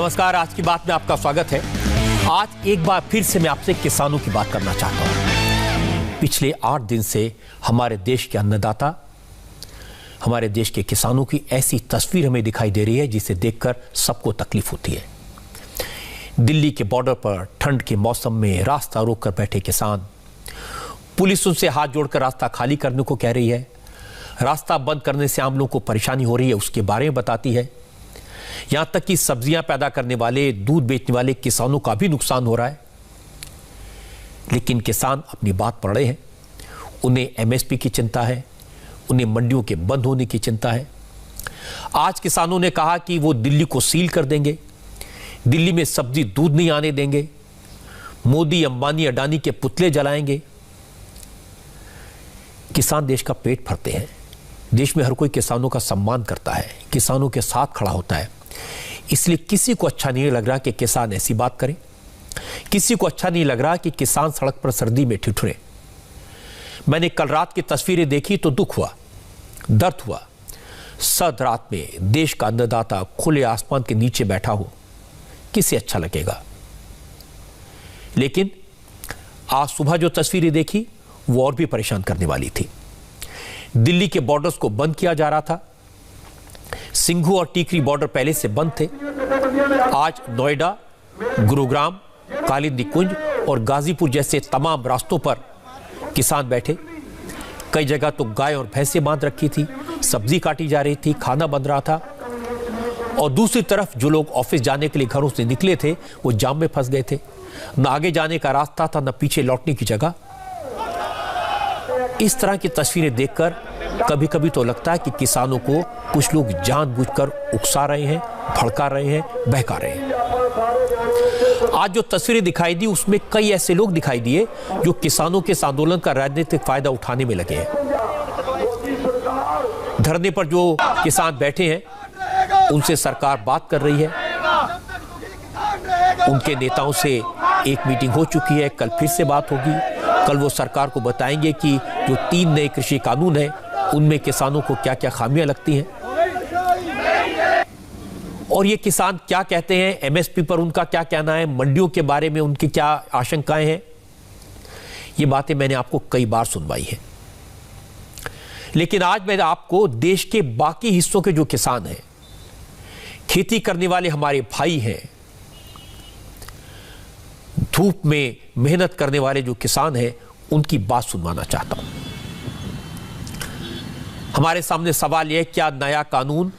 नमस्कार, आज की बात में आपका स्वागत है। आज एक बार फिर से मैं आपसे किसानों की बात करना चाहता हूं। पिछले 8 दिन से हमारे देश के अन्नदाता, हमारे देश के किसानों की ऐसी तस्वीर हमें दिखाई दे रही है जिसे देखकर सबको तकलीफ होती है। दिल्ली के बॉर्डर पर ठंड के मौसम में रास्ता रोक कर बैठे किसान, पुलिस उनसे हाथ जोड़कर रास्ता खाली करने को कह रही है। रास्ता बंद करने से आम लोगों को परेशानी हो रही है, उसके बारे में बताती है। यहां तक कि सब्जियां पैदा करने वाले, दूध बेचने वाले किसानों का भी नुकसान हो रहा है। लेकिन किसान अपनी बात पढ़ रहे हैं। उन्हें एमएसपी की चिंता है, उन्हें मंडियों के बंद होने की चिंता है। आज किसानों ने कहा कि वो दिल्ली को सील कर देंगे, दिल्ली में सब्जी दूध नहीं आने देंगे, मोदी, अंबानी, अडानी के पुतले जलाएंगे। किसान देश का पेट भरते हैं। देश में हर कोई किसानों का सम्मान करता है, किसानों के साथ खड़ा होता है। इसलिए किसी को अच्छा नहीं लग रहा कि किसान ऐसी बात करें। किसी को अच्छा नहीं लग रहा कि किसान सड़क पर सर्दी में ठिठुरे। मैंने कल रात की तस्वीरें देखी तो दुख हुआ, दर्द हुआ। सर्द रात में देश का अन्नदाता खुले आसमान के नीचे बैठा हो, किसे अच्छा लगेगा। लेकिन आज सुबह जो तस्वीरें देखी वो और भी परेशान करने वाली थी। दिल्ली के बॉर्डर्स को बंद किया जा रहा था। सिंघू और टीकरी बॉर्डर पहले से बंद थे। आज नोएडा, गुरुग्राम, कालिंदी कुंज और गाजीपुर जैसे तमाम रास्तों पर किसान बैठे। कई जगह तो गाय और भैंसें बांध रखी थी, सब्जी काटी जा रही थी, खाना बन रहा था। और दूसरी तरफ जो लोग ऑफिस जाने के लिए घरों से निकले थे वो जाम में फंस गए थे। न आगे जाने का रास्ता था, न पीछे लौटने की जगह। इस तरह की तस्वीरें देखकर कभी कभी तो लगता है कि किसानों को कुछ लोग जानबूझकर उकसा रहे हैं, भड़का रहे हैं, बहका रहे हैं। आज जो तस्वीरें दिखाई दी उसमें कई ऐसे लोग दिखाई दिए जो किसानों के इस आंदोलन का राजनीतिक फायदा उठाने में लगे हैं। धरने पर जो किसान बैठे हैं उनसे सरकार बात कर रही है। उनके नेताओं से एक मीटिंग हो चुकी है, कल फिर से बात होगी। कल वो सरकार को बताएंगे कि जो 3 नए कृषि कानून हैं उनमें किसानों को क्या क्या खामियां लगती हैं और ये किसान क्या कहते हैं, एमएसपी पर उनका क्या कहना है, मंडियों के बारे में उनकी क्या आशंकाएं हैं। ये बातें मैंने आपको कई बार सुनवाई है। लेकिन आज मैं आपको देश के बाकी हिस्सों के जो किसान हैं, खेती करने वाले हमारे भाई हैं, धूप में मेहनत करने वाले जो किसान हैं, उनकी बात सुनवाना चाहता हूं। हमारे सामने सवाल यह है, क्या नया कानून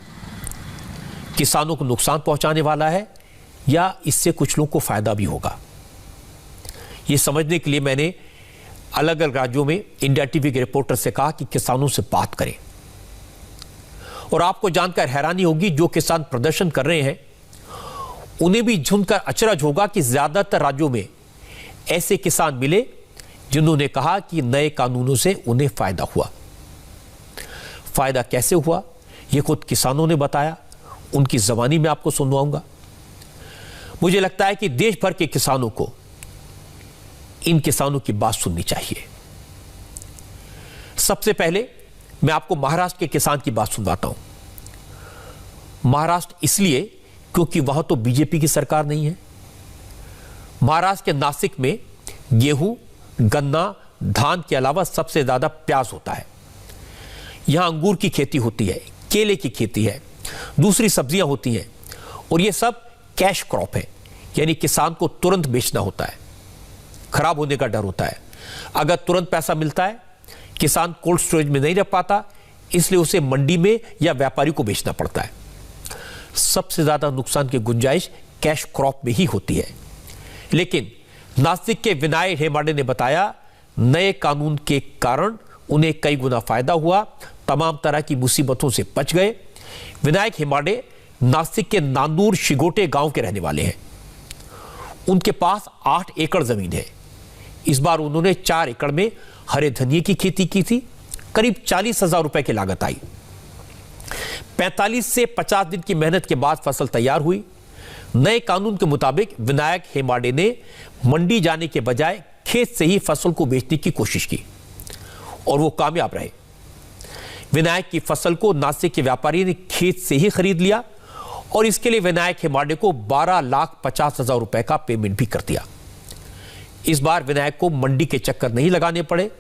किसानों को नुकसान पहुंचाने वाला है या इससे कुछ लोगों को फायदा भी होगा। यह समझने के लिए मैंने अलग अलग राज्यों में इंडिया टीवी के रिपोर्टर से कहा कि किसानों से बात करें। और आपको जानकर हैरानी होगी, जो किसान प्रदर्शन कर रहे हैं उन्हें भी झुमकर अचरज होगा कि ज्यादातर राज्यों में ऐसे किसान मिले जिन्होंने कहा कि नए कानूनों से उन्हें फायदा हुआ। फायदा कैसे हुआ यह खुद किसानों ने बताया, उनकी जबानी में आपको सुनवाऊंगा। मुझे लगता है कि देश भर के किसानों को इन किसानों की बात सुननी चाहिए। सबसे पहले मैं आपको महाराष्ट्र के किसान की बात सुनवाता हूं। महाराष्ट्र इसलिए क्योंकि वहां तो बीजेपी की सरकार नहीं है। महाराष्ट्र के नासिक में गेहूं, गन्ना, धान के अलावा सबसे ज्यादा प्याज होता है। यहां अंगूर की खेती होती है, केले की खेती है, दूसरी सब्जियां होती हैं और ये सब कैश क्रॉप है, यानी किसान को तुरंत बेचना होता है, खराब होने का डर होता है। अगर तुरंत पैसा मिलता है, किसान कोल्ड स्टोरेज में नहीं रख पाता, इसलिए उसे मंडी में या व्यापारी को बेचना पड़ता है। सबसे ज्यादा नुकसान की गुंजाइश कैश क्रॉप में ही होती है। लेकिन नासिक के विनायक हेमाडे ने बताया, नए कानून के कारण उन्हें कई गुना फायदा हुआ, तमाम तरह की मुसीबतों से बच गए। विनायक हेमाडे नासिक के नांदूर शिगोटे गांव के रहने वाले हैं। उनके पास 8 एकड़ जमीन है। इस बार उन्होंने 4 एकड़ में हरे धनिये की खेती की थी। करीब 40,000 रुपए की लागत आई। 45 से 50 दिन की मेहनत के बाद फसल तैयार हुई। नए कानून के मुताबिक विनायक हेमाडे ने मंडी जाने के बजाय खेत से ही फसल को बेचने की कोशिश की और वो कामयाब रहे। विनायक की फसल को नासिक के व्यापारी ने खेत से ही खरीद लिया और इसके लिए विनायक हेमाडे को 12,50,000 रुपए का पेमेंट भी कर दिया। इस बार विनायक को मंडी के चक्कर नहीं लगाने पड़े,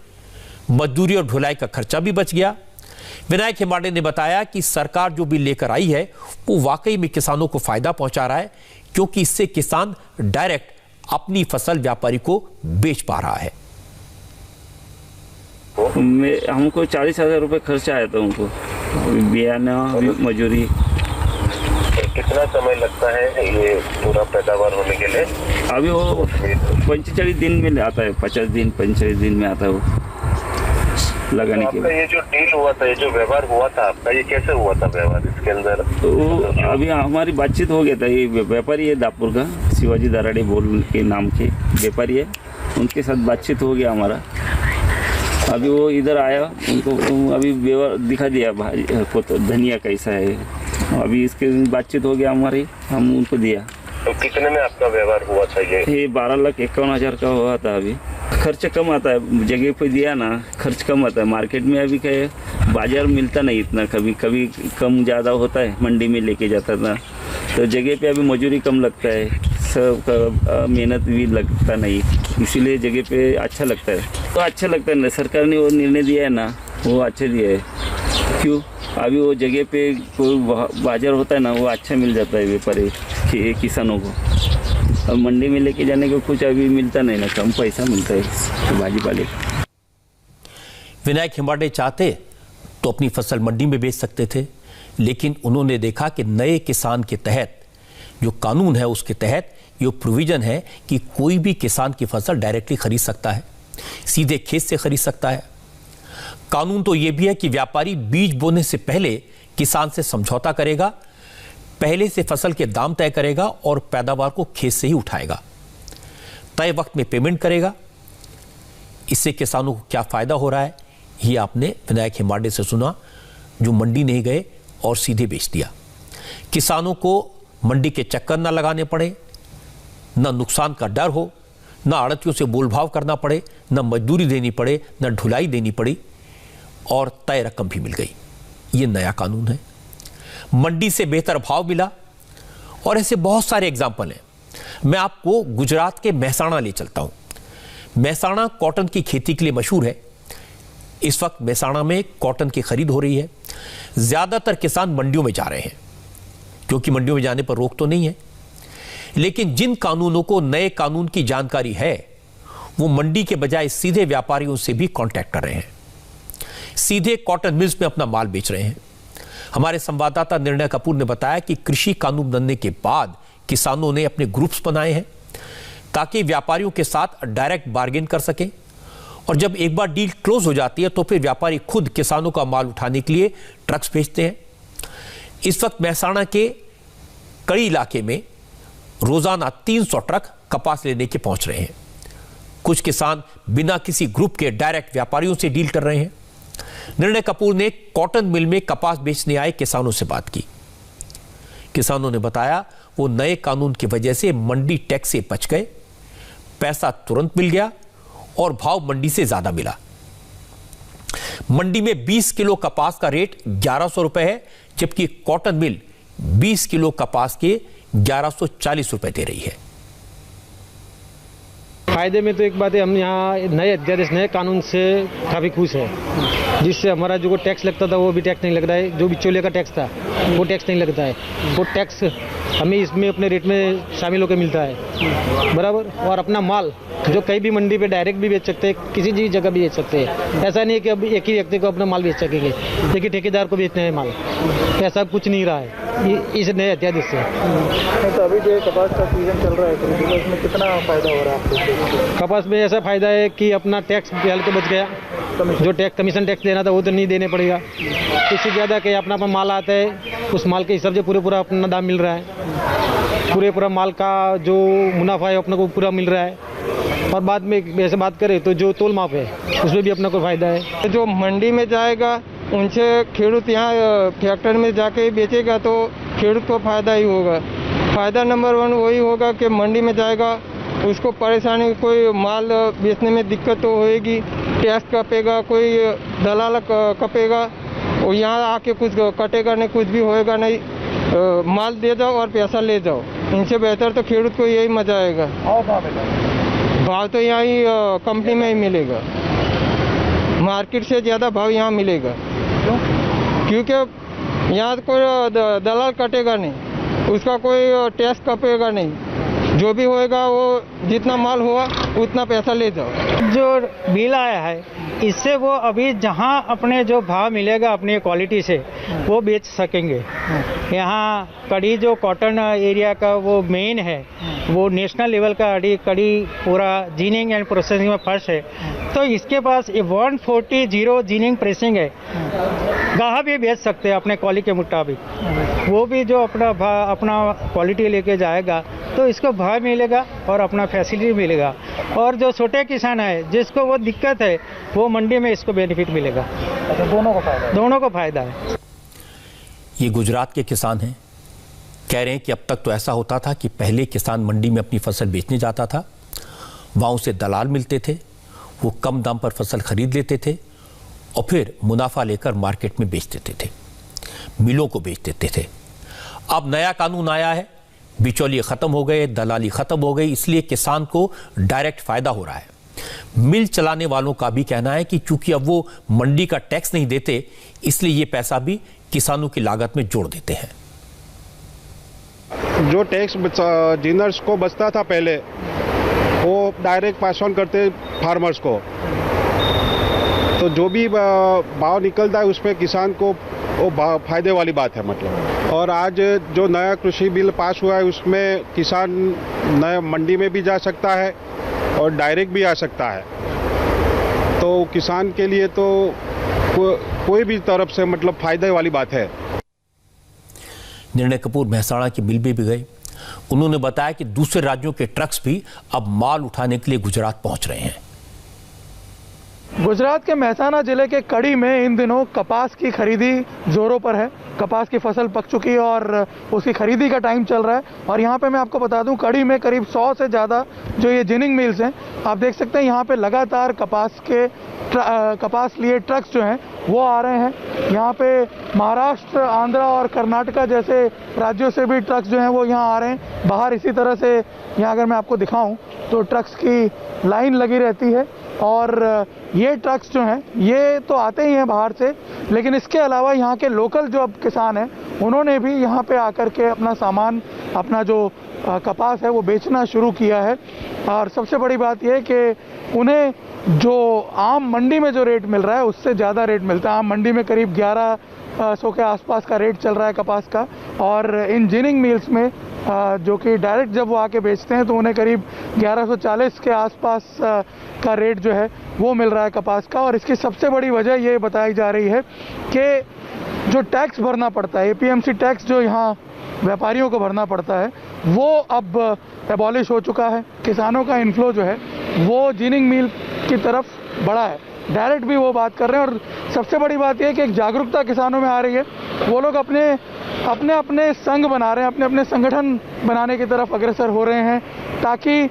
मजदूरी और ढुलाई का खर्चा भी बच गया। विनायक हेमाडे ने बताया कि सरकार जो बिल लेकर आई है वो वाकई में किसानों को फायदा पहुंचा रहा है, क्योंकि इससे किसान डायरेक्ट अपनी फसल व्यापारी को बेच पा रहा है। हमको 40,000 रुपये खर्चा आया था, उनको बियाना मजूरी। कितना समय लगता है ये पूरा पैदावार होने के लिए? अभी वो 45 दिन में आता है, 50 दिन 45 दिन में आता है वो लगाने के बाद। ये जो डील हुआ था, ये जो व्यवहार हुआ था आपका, ये कैसे हुआ था व्यवहार इसके अंदर? तो अभी हमारी बातचीत हो गया था। ये व्यापारी है दापुर का, शिवाजी दराड़े बोल के नाम के व्यापारी है, उनके साथ बातचीत हो गया हमारा। अभी वो इधर आया, उनको अभी व्यवहार दिखा दिया भाई को, तो धनिया कैसा है। अभी इसके बातचीत हो गया हमारी, हम उनको दिया। तो कितने में आपका व्यवहार हुआ था? ये 12,51,000 का हुआ था। अभी खर्च कम आता है, जगह पे दिया ना, खर्च कम आता है। मार्केट में अभी क्या है, बाजार मिलता नहीं इतना, कभी कभी कम ज़्यादा होता है। मंडी में लेके जाता था तो जगह पे अभी मजूरी कम लगता है, सब का मेहनत भी लगता नहीं, इसीलिए जगह पे अच्छा लगता है। तो अच्छा लगता है ना, सरकार ने वो निर्णय दिया है ना, वो अच्छा दिया है। क्यों? अभी वो जगह पे कोई बाजार होता है ना, वो अच्छा मिल जाता है व्यापारी किसानों को। अब मंडी में लेके जाने को कुछ अभी मिलता नहीं ना, कम पैसा मिलता है भाजी पाले। विनायक हेमाडे चाहते तो अपनी फसल मंडी में बेच सकते थे, लेकिन उन्होंने देखा कि नए किसान के तहत जो कानून है उसके तहत ये प्रोविजन है कि कोई भी किसान की फसल डायरेक्टली खरीद सकता है, सीधे खेत से खरीद सकता है। कानून तो यह भी है कि व्यापारी बीज बोने से पहले किसान से समझौता करेगा, पहले से फसल के दाम तय करेगा और पैदावार को खेत से ही उठाएगा, तय वक्त में पेमेंट करेगा। इससे किसानों को क्या फायदा हो रहा है ये आपने विनायक हेमाडे से सुना, जो मंडी नहीं गए और सीधे बेच दिया। किसानों को मंडी के चक्कर ना लगाने पड़े, ना नुकसान का डर हो, ना आड़तियों से बोलभाव करना पड़े, ना मजदूरी देनी पड़े, ना ढुलाई देनी पड़ी, और तय रकम भी मिल गई। ये नया कानून है। मंडी से बेहतर भाव मिला, और ऐसे बहुत सारे एग्जाम्पल हैं। मैं आपको गुजरात के मेहसाणा ले चलता हूं। मेहसाणा कॉटन की खेती के लिए मशहूर है। इस वक्त मेहसाणा में कॉटन की खरीद हो रही है। ज्यादातर किसान मंडियों में जा रहे हैं, क्योंकि मंडियों में जाने पर रोक तो नहीं है। लेकिन जिन कानूनों को नए कानून की जानकारी है, वो मंडी के बजाय सीधे व्यापारियों से भी कांटेक्ट कर रहे हैं, सीधे कॉटन मिल्स में अपना माल बेच रहे हैं। हमारे संवाददाता निर्णय कपूर ने बताया कि कृषि कानून बनने के बाद किसानों ने अपने ग्रुप्स बनाए हैं ताकि व्यापारियों के साथ डायरेक्ट बार्गेन कर सकें, और जब एक बार डील क्लोज हो जाती है तो फिर व्यापारी खुद किसानों का माल उठाने के लिए ट्रक्स भेजते हैं। इस वक्त मेहसाणा के कड़ी इलाके में रोजाना 300 ट्रक कपास लेने के पहुंच रहे हैं। कुछ किसान बिना किसी ग्रुप के डायरेक्ट व्यापारियों से डील कर रहे हैं। निर्णय कपूर ने कॉटन मिल में कपास बेचने आए किसानों से बात की। किसानों ने बताया वो नए कानून की वजह से मंडी टैक्स से बच गए, पैसा तुरंत मिल गया और भाव मंडी से ज्यादा मिला। मंडी में 20 किलो कपास का रेट 1100 रुपए है, जबकि कॉटन मिल 20 किलो कपास के 1140 रुपए दे रही है। फायदे में तो एक बात है, हम यहाँ नए अध्यादेश नए कानून से काफ़ी खुश है, जिससे हमारा जो टैक्स लगता था वो भी टैक्स नहीं लग रहा है, जो बिचौलिए का टैक्स था वो टैक्स नहीं लगता है, वो टैक्स हमें इसमें अपने रेट में शामिल होकर मिलता है बराबर। और अपना माल जो कहीं भी मंडी पे डायरेक्ट भी बेच सकते हैं, किसी भी जगह भी बेच सकते हैं। ऐसा नहीं है कि अब एक ही व्यक्ति को अपना माल बेच सकेंगे, एक ही ठेकेदार को बेचना है माल, ऐसा कुछ नहीं रहा है इस नए अध्यादेश से। तो अभी जो कपास का सीजन चल रहा है तो इसमें कितना फायदा हो रहा है आपको? कपास में ऐसा फायदा है कि अपना टैक्स पहले तो बच गया, जो टैक्स कमीशन टैक्स देना था वो तो नहीं देने पड़ेगा। इससे ज़्यादा कि अपना माल आता है, उस माल के हिसाब से पूरा अपना दाम मिल रहा है, पूरा माल का जो मुनाफा है अपने को पूरा मिल रहा है। और बाद में वैसे बात करें तो जो तोल माप है उसमें भी अपना को फायदा है। जो मंडी में जाएगा उनसे खेडूत यहाँ फैक्ट्री में जाके बेचेगा तो खेडूत को फायदा ही होगा। फायदा नंबर 1 वही होगा कि मंडी में जाएगा, उसको परेशानी, कोई माल बेचने में दिक्कत तो होएगी, टैक्स कटेगा, कोई दलाल कटेगा, और यहाँ आके कुछ कटेगा नहीं, कुछ भी होएगा नहीं। माल दे जाओ और पैसा ले जाओ। इनसे बेहतर तो खेडूत को यही मजा आएगा। भाव तो यहाँ ही कंपनी में ही मिलेगा, मार्केट से ज़्यादा भाव यहाँ मिलेगा। क्योंकि यहाँ कोई दलाल कटेगा नहीं, उसका कोई टैक्स कटेगा नहीं, जो भी होएगा वो जितना माल हुआ उतना पैसा ले जाओ। जो बिल आया है इससे वो अभी जहाँ अपने जो भाव मिलेगा अपनी क्वालिटी से वो बेच सकेंगे। यहाँ कड़ी जो कॉटन एरिया का वो मेन है, वो नेशनल लेवल का कड़ी पूरा जीनिंग एंड प्रोसेसिंग में फर्स्ट है, तो इसके पास 140 जीनिंग प्रेसिंग है। गाह भी बेच सकते हैं अपने क्वालिटी के मुताबिक। वो भी जो अपना क्वालिटी लेके जाएगा तो इसको भाव मिलेगा और अपना फैसिलिटी मिलेगा। और जो छोटे किसान है जिसको वो दिक्कत है वो मंडी में इसको बेनिफिट मिलेगा। दोनों को फायदा है। ये गुजरात के किसान हैं, कह रहे हैं कि अब तक तो ऐसा होता था कि पहले किसान मंडी में अपनी फसल बेचने जाता था, वहाँ उसे दलाल मिलते थे, वो कम दाम पर फसल खरीद लेते थे और फिर मुनाफा लेकर मार्केट में बेच देते थे, मिलों को बेच देते थे। अब नया कानून आया है, बिचौलिए खत्म हो गए, दलाली खत्म हो गई, इसलिए किसान को डायरेक्ट फायदा हो रहा है। मिल चलाने वालों का भी कहना है कि चूंकि अब वो मंडी का टैक्स नहीं देते, इसलिए ये पैसा भी किसानों की लागत में जोड़ देते हैं। जो टैक्स डीलर्स को बचता था पहले, वो डायरेक्ट पास ऑन करते फार्मर्स को, तो जो भी भाव निकलता है उसमें किसान को वो फायदे वाली बात है मतलब। और आज जो नया कृषि बिल पास हुआ है उसमें किसान नया मंडी में भी जा सकता है और डायरेक्ट भी आ सकता है, तो किसान के लिए तो कोई भी तरफ से मतलब फायदे वाली बात है। निर्णय कपूर मेहसाणा के मिल भी गए। उन्होंने बताया कि दूसरे राज्यों के ट्रक्स भी अब माल उठाने के लिए गुजरात पहुंच रहे हैं। गुजरात के मेहसाणा जिले के कड़ी में इन दिनों कपास की खरीदी जोरों पर है। कपास की फसल पक चुकी है और उसकी खरीदी का टाइम चल रहा है। और यहाँ पे मैं आपको बता दूं, कड़ी में करीब 100 से ज़्यादा जो ये जिनिंग मिल्स हैं, आप देख सकते हैं यहाँ पे लगातार कपास लिए ट्रक्स जो हैं वो आ रहे हैं। यहाँ पे महाराष्ट्र, आंध्र और कर्नाटका जैसे राज्यों से भी ट्रक्स जो हैं वो यहाँ आ रहे हैं। बाहर इसी तरह से यहाँ अगर मैं आपको दिखाऊं तो ट्रक्स की लाइन लगी रहती है। और ये ट्रक्स जो हैं ये तो आते ही हैं बाहर से, लेकिन इसके अलावा यहाँ के लोकल जो अब किसान हैं उन्होंने भी यहाँ पे आकर के अपना सामान, अपना जो कपास है वो बेचना शुरू किया है। और सबसे बड़ी बात यह है कि उन्हें जो आम मंडी में जो रेट मिल रहा है उससे ज़्यादा रेट मिलता है। आम मंडी में करीब 1100 के आसपास का रेट चल रहा है कपास का, और इन जिनिंग मिल्स में जो कि डायरेक्ट जब वो आके बेचते हैं तो उन्हें करीब 1140 के आसपास का रेट जो है वो मिल रहा है कपास का। और इसकी सबसे बड़ी वजह ये बताई जा रही है कि जो टैक्स भरना पड़ता है, एपीएमसी टैक्स जो यहाँ व्यापारियों को भरना पड़ता है, वो अब एबॉलिश हो चुका है। किसानों का इन्फ्लो जो है वो जिनिंग मिल की तरफ बढ़ा है। डायरेक्ट भी वो बात कर रहे हैं। और सबसे बड़ी बात यह है कि एक जागरूकता किसानों में आ रही है। वो लोग अपने संघ बना रहे हैं, अपने संगठन बनाने की तरफ अग्रसर हो रहे हैं, ताकि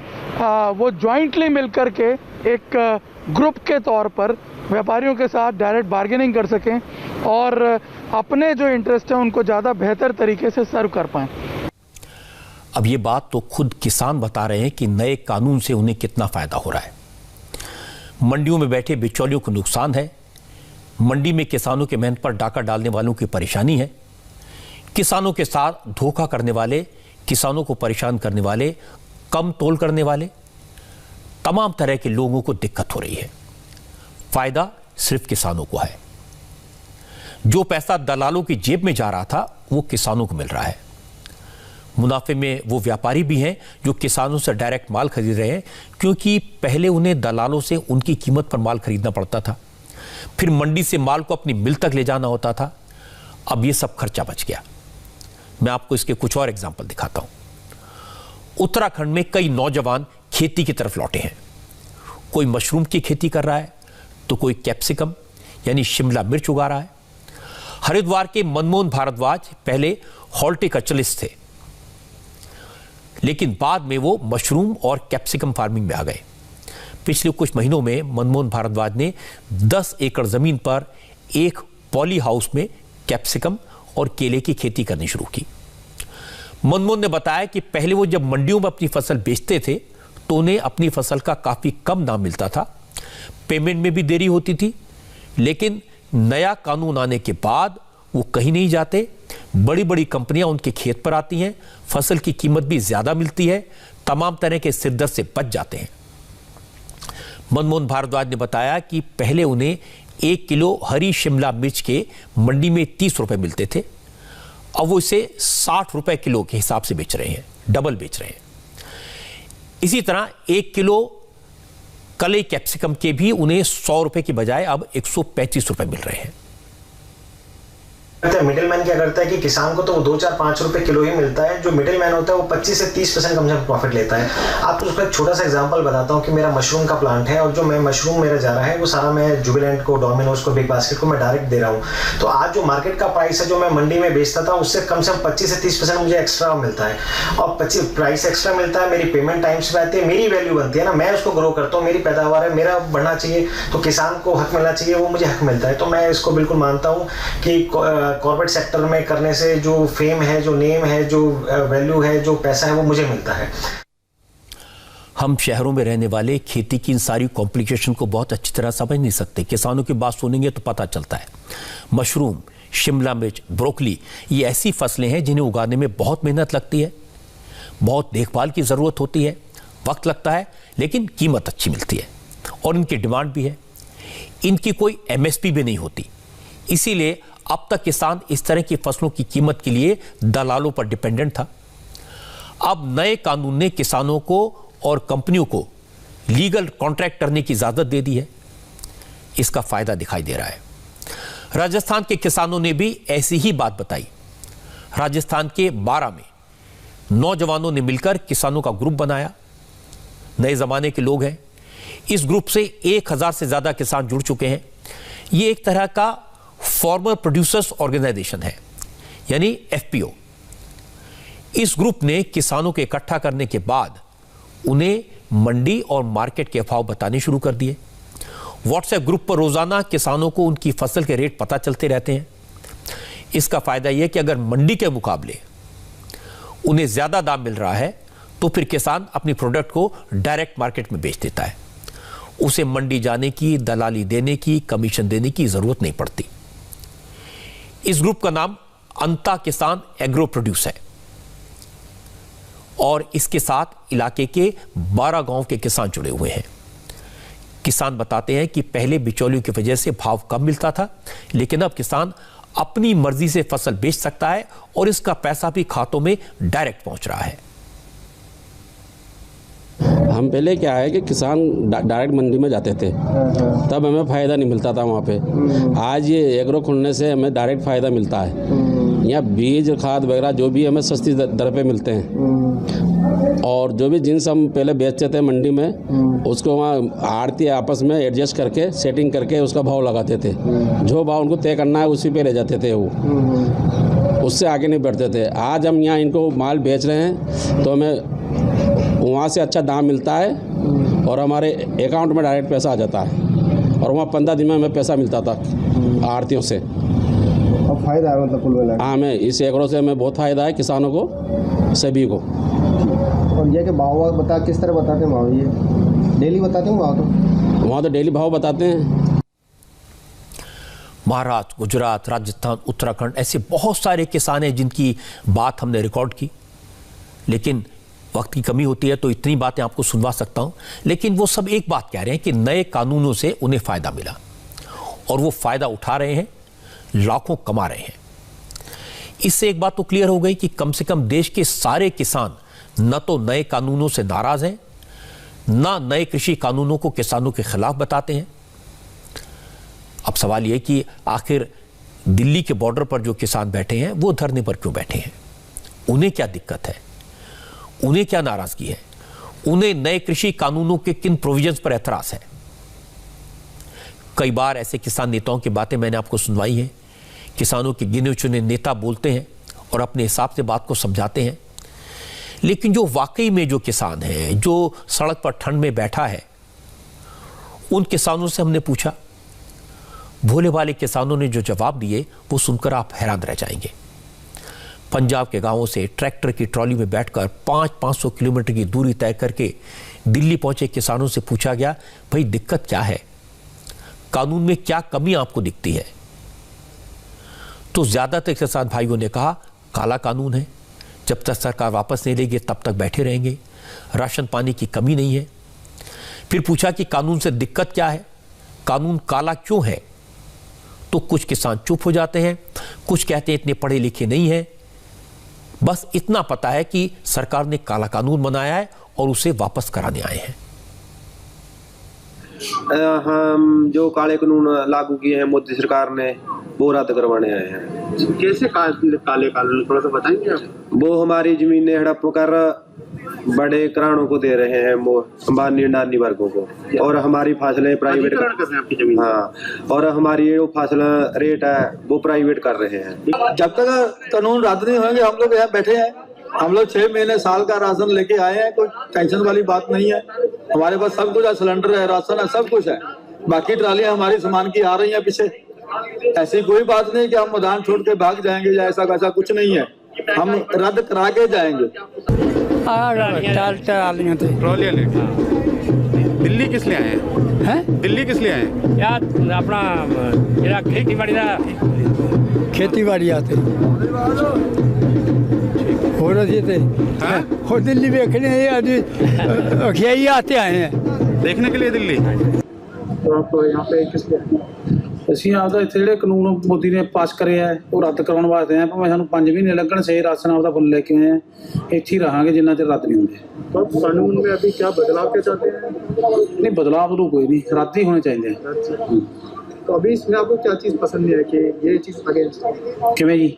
वो जॉइंटली मिलकर के एक ग्रुप के तौर पर व्यापारियों के साथ डायरेक्ट बार्गेनिंग कर सकें और अपने जो इंटरेस्ट है उनको ज़्यादा बेहतर तरीके से सर्व कर पाएं। अब ये बात तो खुद किसान बता रहे हैं कि नए कानून से उन्हें कितना फायदा हो रहा है। मंडियों में बैठे बिचौलियों को नुकसान है, मंडी में किसानों के मेहनत पर डाका डालने वालों की परेशानी है, किसानों के साथ धोखा करने वाले, किसानों को परेशान करने वाले, कम तोल करने वाले, तमाम तरह के लोगों को दिक्कत हो रही है। फायदा सिर्फ किसानों को है। जो पैसा दलालों की जेब में जा रहा था वो किसानों को मिल रहा है। मुनाफे में वो व्यापारी भी हैं जो किसानों से डायरेक्ट माल खरीद रहे हैं, क्योंकि पहले उन्हें दलालों से उनकी कीमत पर माल खरीदना पड़ता था, फिर मंडी से माल को अपनी मिल तक ले जाना होता था। अब ये सब खर्चा बच गया। मैं आपको इसके कुछ और एग्जाम्पल दिखाता हूं। उत्तराखंड में कई नौजवान खेती की तरफ लौटे हैं। कोई मशरूम की खेती कर रहा है तो कोई कैप्सिकम यानी शिमला मिर्च उगा रहा है। हरिद्वार के मनमोहन भारद्वाज पहले हॉर्टिकल्चरिस्ट थे, लेकिन बाद में वो मशरूम और कैप्सिकम फार्मिंग में आ गए। पिछले कुछ महीनों में मनमोहन भारद्वाज ने 10 एकड़ जमीन पर एक पॉली हाउस में कैप्सिकम और केले की खेती करनी शुरू की। मनमोहन ने बताया कि पहले वो जब मंडियों में अपनी फसल बेचते थे तो उन्हें अपनी फसल का काफी कम दाम मिलता था, पेमेंट में भी देरी होती थी। लेकिन नया कानून आने के बाद वो कहीं नहीं जाते, बड़ी बड़ी कंपनियां उनके खेत पर आती हैं, फसल की कीमत भी ज्यादा मिलती है, तमाम तरह के सिरदर्द से बच जाते हैं। मनमोहन भारद्वाज ने बताया कि पहले उन्हें 1 किलो हरी शिमला मिर्च के मंडी में 30 रुपए मिलते थे, अब वो इसे 60 रुपए किलो के हिसाब से बेच रहे हैं, डबल बेच रहे हैं। इसी तरह 1 किलो कले कैप्सिकम के भी उन्हें 100 रुपए की बजाय अब 135 रुपए मिल रहे हैं। मिडिल मैन क्या करता है कि किसान को तो वो 2, 4, 5 रुपए किलो ही मिलता है, जो मिडिल मैन होता है वो 25 से 30% कम से कम प्रॉफिट लेता है। आपको उसका एक छोटा सा एग्जांपल बताता हूँ कि मेरा मशरूम का प्लांट है और जो मैं मशरूम मेरा जा रहा है वो सारा मैं जुबिलेंट को, डोमिनोज को, बिग बास्केट को मैं डायरेक्ट दे रहा हूँ। तो आज जो मार्केट का प्राइस है जो मैं मंडी में बेचता था उससे कम 25 से 30% मुझे एक्स्ट्रा मिलता है, और 25 प्राइस एक्स्ट्रा मिलता है, मेरी पेमेंट टाइम से आती है, मेरी वैल्यू बनती है ना, मैं उसको ग्रो करता हूँ, मेरी पैदावार है, मेरा बढ़ना चाहिए, तो किसान को हक मिलना चाहिए, वो मुझे हक मिलता है। तो मैं इसको बिल्कुल मानता हूँ कि कॉर्पोरेट सेक्टर में करने से जो फेम है, जो नेम है, जो वैल्यू है, जो पैसा है वो मुझे मिलता है। हम शहरों में रहने वाले खेती की इन सारी कॉम्प्लिकेशन को बहुत अच्छी तरह समझ नहीं सकते। किसानों की बात सुनेंगे तो पता चलता है मशरूम, शिमला मिर्च, ब्रोकली ये ऐसी फसलें हैं जिन्हें उगाने में बहुत मेहनत लगती है, बहुत देखभाल की ज़रूरत होती है, वक्त लगता है, लेकिन कीमत अच्छी मिलती है और इनकी डिमांड भी है। इनकी कोई MSP भी नहीं होती, इसीलिए अब तक किसान इस तरह की फसलों की कीमत के लिए दलालों पर डिपेंडेंट था। अब नए कानून ने किसानों को और कंपनियों को लीगल कॉन्ट्रैक्ट करने की इजाजत दे दी है, इसका फायदा दिखाई दे रहा है। राजस्थान के किसानों ने भी ऐसी ही बात बताई। राजस्थान के 12 में नौजवानों ने मिलकर किसानों का ग्रुप बनाया, नए जमाने के लोग हैं। इस ग्रुप से 1000 से ज्यादा किसान जुड़ चुके हैं। ये एक तरह का फॉर्मर प्रोड्यूसर्स ऑर्गेनाइजेशन है, यानी FPO। इस ग्रुप ने किसानों को इकट्ठा करने के बाद उन्हें मंडी और मार्केट के भाव बताने शुरू कर दिए। व्हाट्सएप ग्रुप पर रोजाना किसानों को उनकी फसल के रेट पता चलते रहते हैं। इसका फायदा यह कि अगर मंडी के मुकाबले उन्हें ज्यादा दाम मिल रहा है तो फिर किसान अपनी प्रोडक्ट को डायरेक्ट मार्केट में बेच देता है, उसे मंडी जाने की, दलाली देने की, कमीशन देने की जरूरत नहीं पड़ती। इस ग्रुप का नाम अंता किसान एग्रो प्रोड्यूस है और इसके साथ इलाके के 12 गांव के किसान जुड़े हुए हैं। किसान बताते हैं कि पहले बिचौलियों की वजह से भाव कम मिलता था, लेकिन अब किसान अपनी मर्जी से फसल बेच सकता है और इसका पैसा भी खातों में डायरेक्ट पहुंच रहा है। हम पहले क्या है कि किसान डायरेक्ट मंडी में जाते थे, तब हमें फ़ायदा नहीं मिलता था वहाँ पे। आज ये एग्रो खुलने से हमें डायरेक्ट फ़ायदा मिलता है। यहाँ बीज, खाद वगैरह जो भी हमें सस्ती दर पे मिलते हैं, और जो भी जिन्स हम पहले बेचते थे मंडी में उसको वहाँ आड़ती आपस में एडजस्ट करके, सेटिंग करके उसका भाव लगाते थे। जो भाव उनको तय करना है उसी पे ले जाते थे, वो उससे आगे नहीं बढ़ते थे। आज हम यहाँ इनको माल बेच रहे हैं तो हमें वहाँ से अच्छा दाम मिलता है और हमारे अकाउंट में डायरेक्ट पैसा आ जाता है, और वहाँ 15 दिन में हमें पैसा मिलता था आड़तियों से। अब फायदा है मतलब कुल मिला? हाँ, हमें इस एग्रो से हमें बहुत फ़ायदा है, किसानों को, सभी को। और ये कि भाव बता किस तरह बताते हैं? भाव ये डेली बताते हैं भाव? तो वहाँ तो डेली भाव बताते हैं। महाराष्ट्र, गुजरात, राजस्थान, उत्तराखंड, ऐसे बहुत सारे किसान हैं जिनकी बात हमने रिकॉर्ड की, लेकिन वक्त की कमी होती है तो इतनी बातें आपको सुनवा सकता हूं। लेकिन वो सब एक बात कह रहे हैं कि नए कानूनों से उन्हें फायदा मिला और वो फायदा उठा रहे हैं, लाखों कमा रहे हैं। इससे एक बात तो क्लियर हो गई कि कम से कम देश के सारे किसान न तो नए कानूनों से नाराज हैं, न नए कृषि कानूनों को किसानों के खिलाफ बताते हैं। अब सवाल यह कि आखिर दिल्ली के बॉर्डर पर जो किसान बैठे हैं वो धरने पर क्यों बैठे हैं? उन्हें क्या दिक्कत है? उन्हें क्या नाराजगी है? उन्हें नए कृषि कानूनों के किन प्रोविजंस पर एतराज है? कई बार ऐसे किसान नेताओं की बातें मैंने आपको सुनवाई है। किसानों के गिने चुने नेता बोलते हैं और अपने हिसाब से बात को समझाते हैं, लेकिन जो वाकई में जो किसान है, जो सड़क पर ठंड में बैठा है, उन किसानों से हमने पूछा। भोले भाले किसानों ने जो जवाब दिए वो सुनकर आप हैरान रह जाएंगे। पंजाब के गांवों से ट्रैक्टर की ट्रॉली में बैठकर 500 किलोमीटर की दूरी तय करके दिल्ली पहुंचे किसानों से पूछा गया, भाई दिक्कत क्या है, कानून में क्या कमी आपको दिखती है? तो ज्यादातर किसान भाइयों ने कहा काला कानून है, जब तक सरकार वापस नहीं लेगी तब तक बैठे रहेंगे, राशन पानी की कमी नहीं है। फिर पूछा कि कानून से दिक्कत क्या है, कानून काला क्यों है? तो कुछ किसान चुप हो जाते हैं, कुछ कहते हैं इतने पढ़े लिखे नहीं हैं, बस इतना पता है कि सरकार ने काला कानून बनाया है और उसे वापस कराने आए हैं। हम जो काले कानून लागू किए हैं मोदी सरकार ने वो रद्द करवाने आए हैं। कैसे काले कानून, थोड़ा सा बताएंगे आप? वो हमारी जमीनें हड़प कर बड़े घरानों को दे रहे हैं, अंबानी अडानी वर्गों को, और हमारी फसलें प्राइवेट कर रहे हैं आपकी जमीन। हाँ, और हमारी जो फसल रेट है वो प्राइवेट कर रहे हैं। जब तक कानून रद्द नहीं होंगे हम लोग यहाँ बैठे हैं। हम लोग 6 महीने साल का राशन लेके आए हैं, कोई टेंशन वाली बात नहीं है। हमारे पास सब कुछ है, सिलेंडर है, राशन है, सब कुछ है। बाकी ट्रालियां हमारी सामान की आ रही हैं पीछे। ऐसी कोई बात नहीं कि हम मैदान छोड़ के भाग जाएंगे या ऐसा वैसा कुछ नहीं है, हम रद्द करा के जाएंगे। ट्रॉलियां लेके दिल्ली किस लिए आए हैं? दिल्ली किस लिए आए हैं? यार अपना खेती बाड़ी आते हो रही थे और दिल्ली देखने ही आते आए हैं देखने के लिए दिल्ली। तो आप यहाँ पे किस लिए? ਅਸੀਂ ਆਪਦਾ ਇੱਥੇ ਜਿਹੜੇ ਕਾਨੂੰਨ ਮੋਦੀ ਨੇ ਪਾਸ ਕਰੇ ਆ ਉਹ ਰੱਦ ਕਰਾਉਣ ਵਾਸਤੇ ਆਏ, ਭਾਵੇਂ ਸਾਨੂੰ 5 ਮਹੀਨੇ ਲੱਗਣ। ਸਹੀ ਰਾਸ਼ਨ ਆਪਦਾ ਫੁੱਲ ਲੈ ਕੇ ਆਏ ਆ, ਇੱਥੇ ਹੀ ਰਹਾਂਗੇ ਜਿੰਨਾ ਚਿਰ ਰੱਦ नहीं होंगे। तो कानून में अभी क्या बदलाव के चाहते हैं? नहीं, बदलाव तो कोई नहीं, रद्द ही होने चाहिए। तो अभी इसमें आपको क्या चीज़ पसंद नहीं है कि ये चीज़ अगेंस्ट किमें जी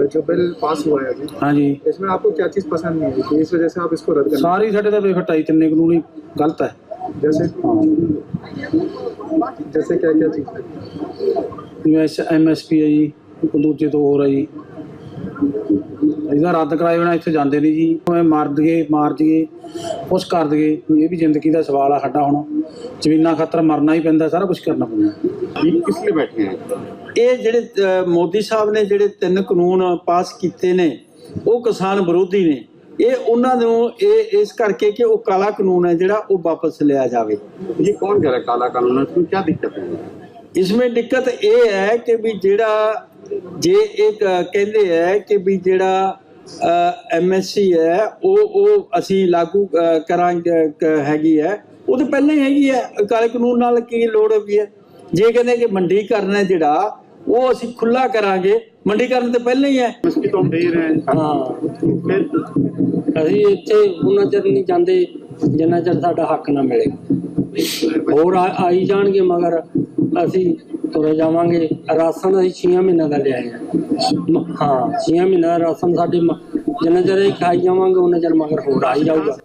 जो बिल पास हुआ है अभी? हाँ जी, इसमें आपको क्या चीज़ पसंद नहीं है कि इस वजह से आप इसको रद्द करें? सारी साढ़े तो बेफटाई तिन्ने कानून ही गलत है। जैसे क्या क्या चीज़ है? MSP है जी, दूजे तो हो रहा जी, ਇਹਦਾ ਰੱਦ ਕਰਾਏ ਬਿਨਾਂ ਇੱਥੇ ਜਾਂਦੇ ਨਹੀਂ ਜੀ। ਭਾਵੇਂ ਮਾਰ ਦਈਏ ਕੁਛ ਕਰ ਦਈਏ, ਇਹ ਵੀ ਜ਼ਿੰਦਗੀ ਦਾ ਸਵਾਲ ਆ ਸਾਡਾ। ਹੁਣ ਜ਼ਮੀਨਾਂ ਖਾਤਰ ਮਰਨਾ ਹੀ ਪੈਂਦਾ, ਸਾਰਾ ਕੁਝ ਕਰਨਾ ਪੈਂਦਾ। किस लिए बैठे हैं? ਇਹ ਜਿਹੜੇ ਮੋਦੀ ਸਾਹਿਬ ਨੇ ਜਿਹੜੇ 3 ਕਾਨੂੰਨ ਪਾਸ ਕੀਤੇ ਨੇ ਉਹ ਕਿਸਾਨ ਵਿਰੋਧੀ ਨੇ। ਇਹ ਉਹਨਾਂ ਨੂੰ ਇਹ ਇਸ ਕਰਕੇ ਕਿ ਉਹ ਕਾਲਾ ਕਾਨੂੰਨ ਹੈ ਜਿਹੜਾ ਉਹ ਵਾਪਸ ਲਿਆ ਜਾਵੇ। ये कौन कह रहा है काला कानून है? इसमें क्या दिक्कत है? इसमें दिक्कत ये है कि भी ਜਿਹੜਾ ਜੇ ਇੱਕ ਕਹਿੰਦੇ ਹੈ ਕਿ ਵੀ ਜਿਹੜਾ MSC ਹੈ ਉਹ ਅਸੀਂ ਲਾਗੂ ਕਰਾਂਗੇ ਹੈਗੀ ਹੈ, ਉਹ ਤਾਂ ਪਹਿਲਾਂ ਹੀ ਹੈਗੀ ਹੈ। ਕਾਲੇ ਕਾਨੂੰਨ ਨਾਲ ਕੀ ਲੋੜ ਵੀ ਹੈ? ਜੇ ਕਹਿੰਦੇ ਕਿ ਮੰਡੀਕਰਨ ਜਿਹੜਾ ਉਹ ਅਸੀਂ ਖੁੱਲਾ ਕਰਾਂਗੇ, ਮੰਡੀਕਰਨ ਤਾਂ ਪਹਿਲਾਂ ਹੀ ਹੈ। ਹਾਂ, ਅਸੀਂ ਇੱਥੇ ਉਹਨਾਂ ਚਿਰ ਨਹੀਂ ਜਾਂਦੇ ਜਿੰਨਾ ਚਿਰ ਸਾਡਾ ਹੱਕ ਨਾ ਮਿਲੇਗਾ। ਹੋਰ ਆਈ ਜਾਣਗੇ ਮਗਰ ਅਸੀਂ ਤੁਰੇ ਜਾਵਾਂਗੇ। ਰਾਸ਼ਨ ਅਸੀਂ 6 ਮਹੀਨਿਆਂ ਦਾ ਲਿਆਏ ਹਾਂ। 6 ਮਹੀਨਿਆਂ ਦਾ ਰਾਸ਼ਨ ਸਾਡੇ ਜਿੰਨਾ ਚਿਰ ਅਸੀਂ ਖਾਈ ਜਾਵਾਂਗੇ ਉਹਨਾਂ ਚਿਰ ਮਗਰ ਹੋਰ ਆਈ जाऊगा।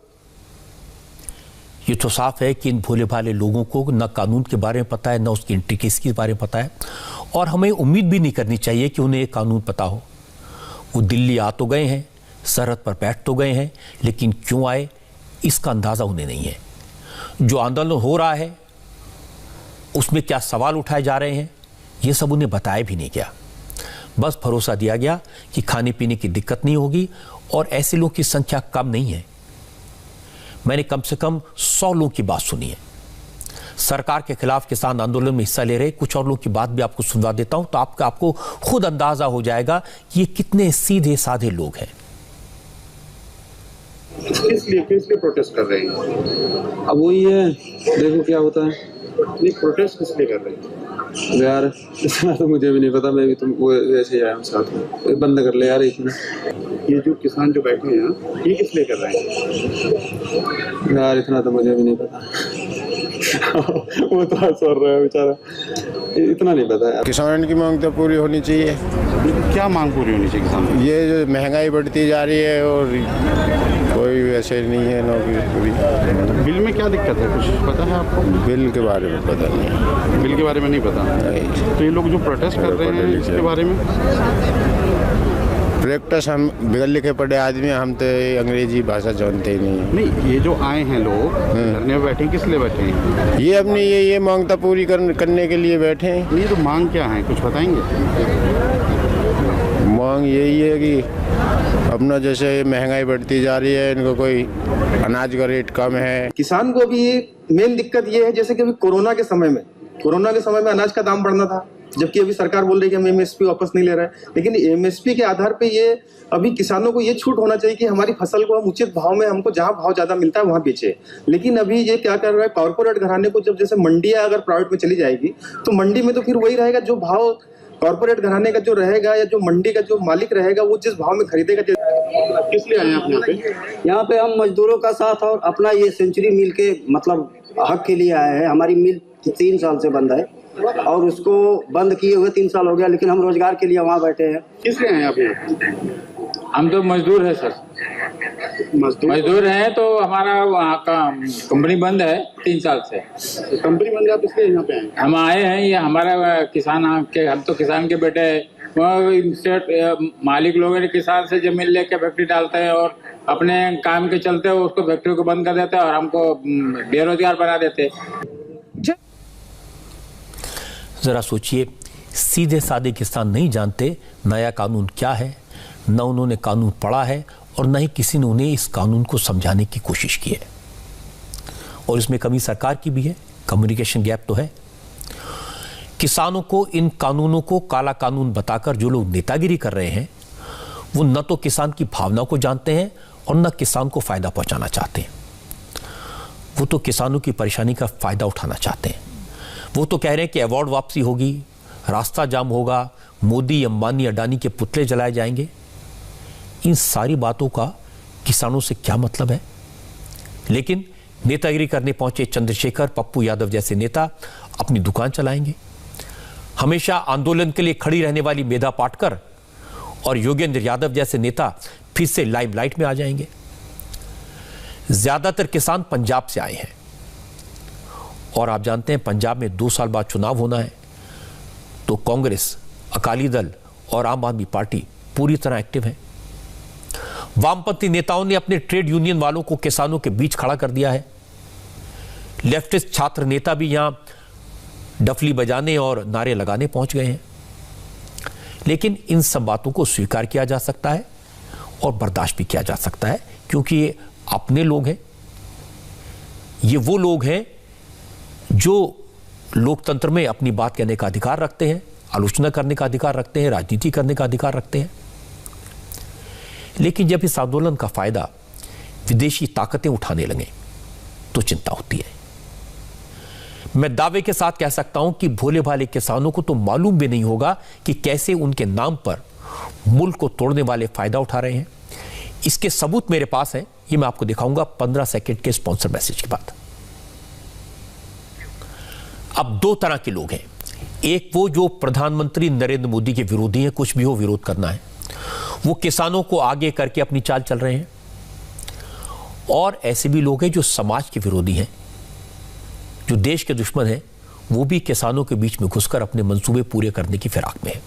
ये तो साफ है कि इन भोले भाले लोगों को न कानून के बारे में पता है, न उसकी इंट्रिकेसी के बारे में पता है, और हमें उम्मीद भी नहीं करनी चाहिए कि उन्हें कानून पता हो। वो दिल्ली आ तो गए हैं, सरहद पर बैठ तो गए हैं, लेकिन क्यों आए इसका अंदाज़ा उन्हें नहीं है। जो आंदोलन हो रहा है उसमें क्या सवाल उठाए जा रहे हैं ये सब उन्हें बताया भी नहीं गया। बस भरोसा दिया गया कि खाने पीने की दिक्कत नहीं होगी, और ऐसे लोगों की संख्या कम नहीं है। मैंने कम से कम 100 लोगों की बात सुनी है। सरकार के खिलाफ किसान आंदोलन में हिस्सा ले रहे कुछ और लोगों की बात भी आपको सुनवा देता हूं, तो आपको खुद अंदाजा हो जाएगा कि ये कितने सीधे साधे लोग हैं। किस लिए प्रोटेस्ट कर रहे हैं? अब वही है, देखो क्या होता है। नहीं, प्रोटेस्ट किस लिए कर रहे हैं? यार इतना तो मुझे भी नहीं पता, मैं भी तुम वो वैसे ही आया हूँ साथ में। बंद कर ले यार इसमें। ये जो किसान जो बैठे हैं ये किस लिए कर रहे हैं? यार इतना तो मुझे भी नहीं पता। वो तो सर रहा है बेचारा, इतना नहीं पता यार। किसान की मांग तो पूरी होनी चाहिए। क्या मांग पूरी होनी चाहिए किसान? ये जो महंगाई बढ़ती जा रही है और कोई वैसे नहीं है नौकरी पूरी। बिल में क्या दिक्कत है, कुछ पता है आपको? बिल के बारे में पता नहीं। बिल के बारे में नहीं पता? नहीं। तो ये लोग जो प्रोटेस्ट कर रहे हैं इसके बारे में? प्रैक्टिस हम बिगड़ लिखे पढ़े आदमी, हम तो अंग्रेजी भाषा जानते ही नहीं। नहीं, ये जो आए हैं लोग धरने में बैठे, किस लिए बैठे हैं? ये अपनी ये मांगता पूरी करने के लिए बैठे हैं। ये तो मांग क्या है, कुछ बताएंगे? मांग यही है कि अपना जैसे महंगाई बढ़ती जा रही है, इनको कोई अनाज का रेट कम है। किसान को भी मेन दिक्कत ये है, जैसे कि अभी कोरोना के समय में अनाज का दाम बढ़ना था, जबकि अभी सरकार बोल रही है कि हम एमएसपी वापस नहीं ले रहे हैं। लेकिन एमएसपी के आधार पे ये अभी किसानों को ये छूट होना चाहिए कि हमारी फसल को हम उचित भाव में, हमको जहां भाव ज्यादा मिलता है वहां बेचे। लेकिन अभी ये क्या कर रहा है, कॉर्पोरेट घराने को, जब जैसे मंडियां अगर प्राइवेट में चली जाएगी तो मंडी में तो फिर वही रहेगा जो भाव कॉर्पोरेट घराने का जो रहेगा या जो मंडी का जो मालिक रहेगा वो जिस भाव में खरीदेगा। किस लिए आए हैं आप यहाँ पे? यहाँ पे हम मजदूरों का साथ और अपना ये सेंचुरी मिल के मतलब हक के लिए आए हैं। हमारी मिल 3 साल से बंद है और उसको बंद किए हुए 3 साल हो गया, लेकिन हम रोजगार के लिए वहाँ बैठे हैं। किस लिए आए हैं आप यहाँ? हम तो मजदूर है सर, मजदूर हैं तो हमारा वहाँ का कंपनी बंद है 3 साल से। कंपनी बंद है, आप इसलिए यहाँ पे आए? हम आए हैं, ये हमारा किसान के, हम तो किसान के बेटे हैं। मालिक लोगों ने किसान से जमीन लेके फैक्ट्री डालते हैं और अपने काम के चलते उसको फैक्ट्री को बंद कर देते हैं और हमको बेरोजगार बना देते हैं। जरा सोचिए, सीधे साधे किसान नहीं जानते नया कानून क्या है, न उन्होंने कानून पढ़ा है और न ही किसी ने उन्हें इस कानून को समझाने की कोशिश की है। और इसमें कमी सरकार की भी है, कम्युनिकेशन गैप तो है। किसानों को इन कानूनों को काला कानून बताकर जो लोग नेतागिरी कर रहे हैं वो न तो किसान की भावना को जानते हैं और न किसान को फायदा पहुंचाना चाहते हैं। वो तो किसानों की परेशानी का फायदा उठाना चाहते हैं। वो तो कह रहे हैं कि अवार्ड वापसी होगी, रास्ता जाम होगा, मोदी, अंबानी, अडानी के पुतले जलाए जाएंगे। इन सारी बातों का किसानों से क्या मतलब है? लेकिन नेतागिरी करने पहुंचे चंद्रशेखर, पप्पू यादव जैसे नेता अपनी दुकान चलाएंगे। हमेशा आंदोलन के लिए खड़ी रहने वाली मेधा पाटकर और योगेंद्र यादव जैसे नेता फिर से लाइमलाइट में आ जाएंगे। ज्यादातर किसान पंजाब से आए हैं और आप जानते हैं पंजाब में 2 साल बाद चुनाव होना है, तो कांग्रेस, अकाली दल और आम आदमी पार्टी पूरी तरह एक्टिव है। वामपंथी नेताओं ने अपने ट्रेड यूनियन वालों को किसानों के बीच खड़ा कर दिया है। लेफ्टिस्ट छात्र नेता भी यहां डफली बजाने और नारे लगाने पहुंच गए हैं। लेकिन इन सब बातों को स्वीकार किया जा सकता है और बर्दाश्त भी किया जा सकता है, क्योंकि ये अपने लोग हैं। ये वो लोग हैं जो लोकतंत्र में अपनी बात कहने का अधिकार रखते हैं, आलोचना करने का अधिकार रखते हैं, राजनीति करने का अधिकार रखते हैं। लेकिन जब इस आंदोलन का फायदा विदेशी ताकतें उठाने लगे तो चिंता होती है। मैं दावे के साथ कह सकता हूं कि भोले भाले किसानों को तो मालूम भी नहीं होगा कि कैसे उनके नाम पर मुल्क को तोड़ने वाले फायदा उठा रहे हैं। इसके सबूत मेरे पास हैं, ये मैं आपको दिखाऊंगा 15 सेकंड के स्पॉन्सर मैसेज के बाद। अब 2 तरह के लोग हैं। एक वो जो प्रधानमंत्री नरेंद्र मोदी के विरोधी हैं, कुछ भी हो विरोध करना है, वो किसानों को आगे करके अपनी चाल चल रहे हैं। और ऐसे भी लोग हैं जो समाज के विरोधी हैं, जो देश के दुश्मन हैं, वो भी किसानों के बीच में घुसकर अपने मंसूबे पूरे करने की फिराक में हैं।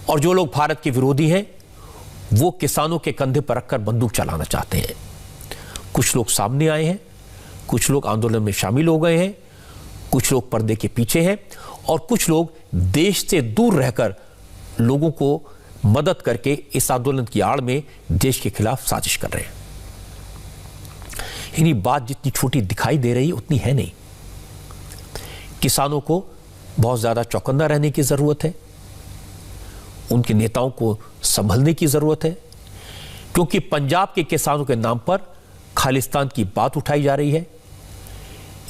और जो लोग भारत के विरोधी हैं वो किसानों के कंधे पर रखकर बंदूक चलाना चाहते हैं। कुछ लोग सामने आए हैं, कुछ लोग आंदोलन में शामिल हो गए हैं, कुछ लोग पर्दे के पीछे हैं और कुछ लोग देश से दूर रहकर लोगों को मदद करके इस आंदोलन की आड़ में देश के खिलाफ साजिश कर रहे हैं। यानी बात जितनी छोटी दिखाई दे रही उतनी है नहीं। किसानों को बहुत ज्यादा चौकन्ना रहने की जरूरत है, उनके नेताओं को संभलने की जरूरत है, क्योंकि पंजाब के किसानों के नाम पर खालिस्तान की बात उठाई जा रही है।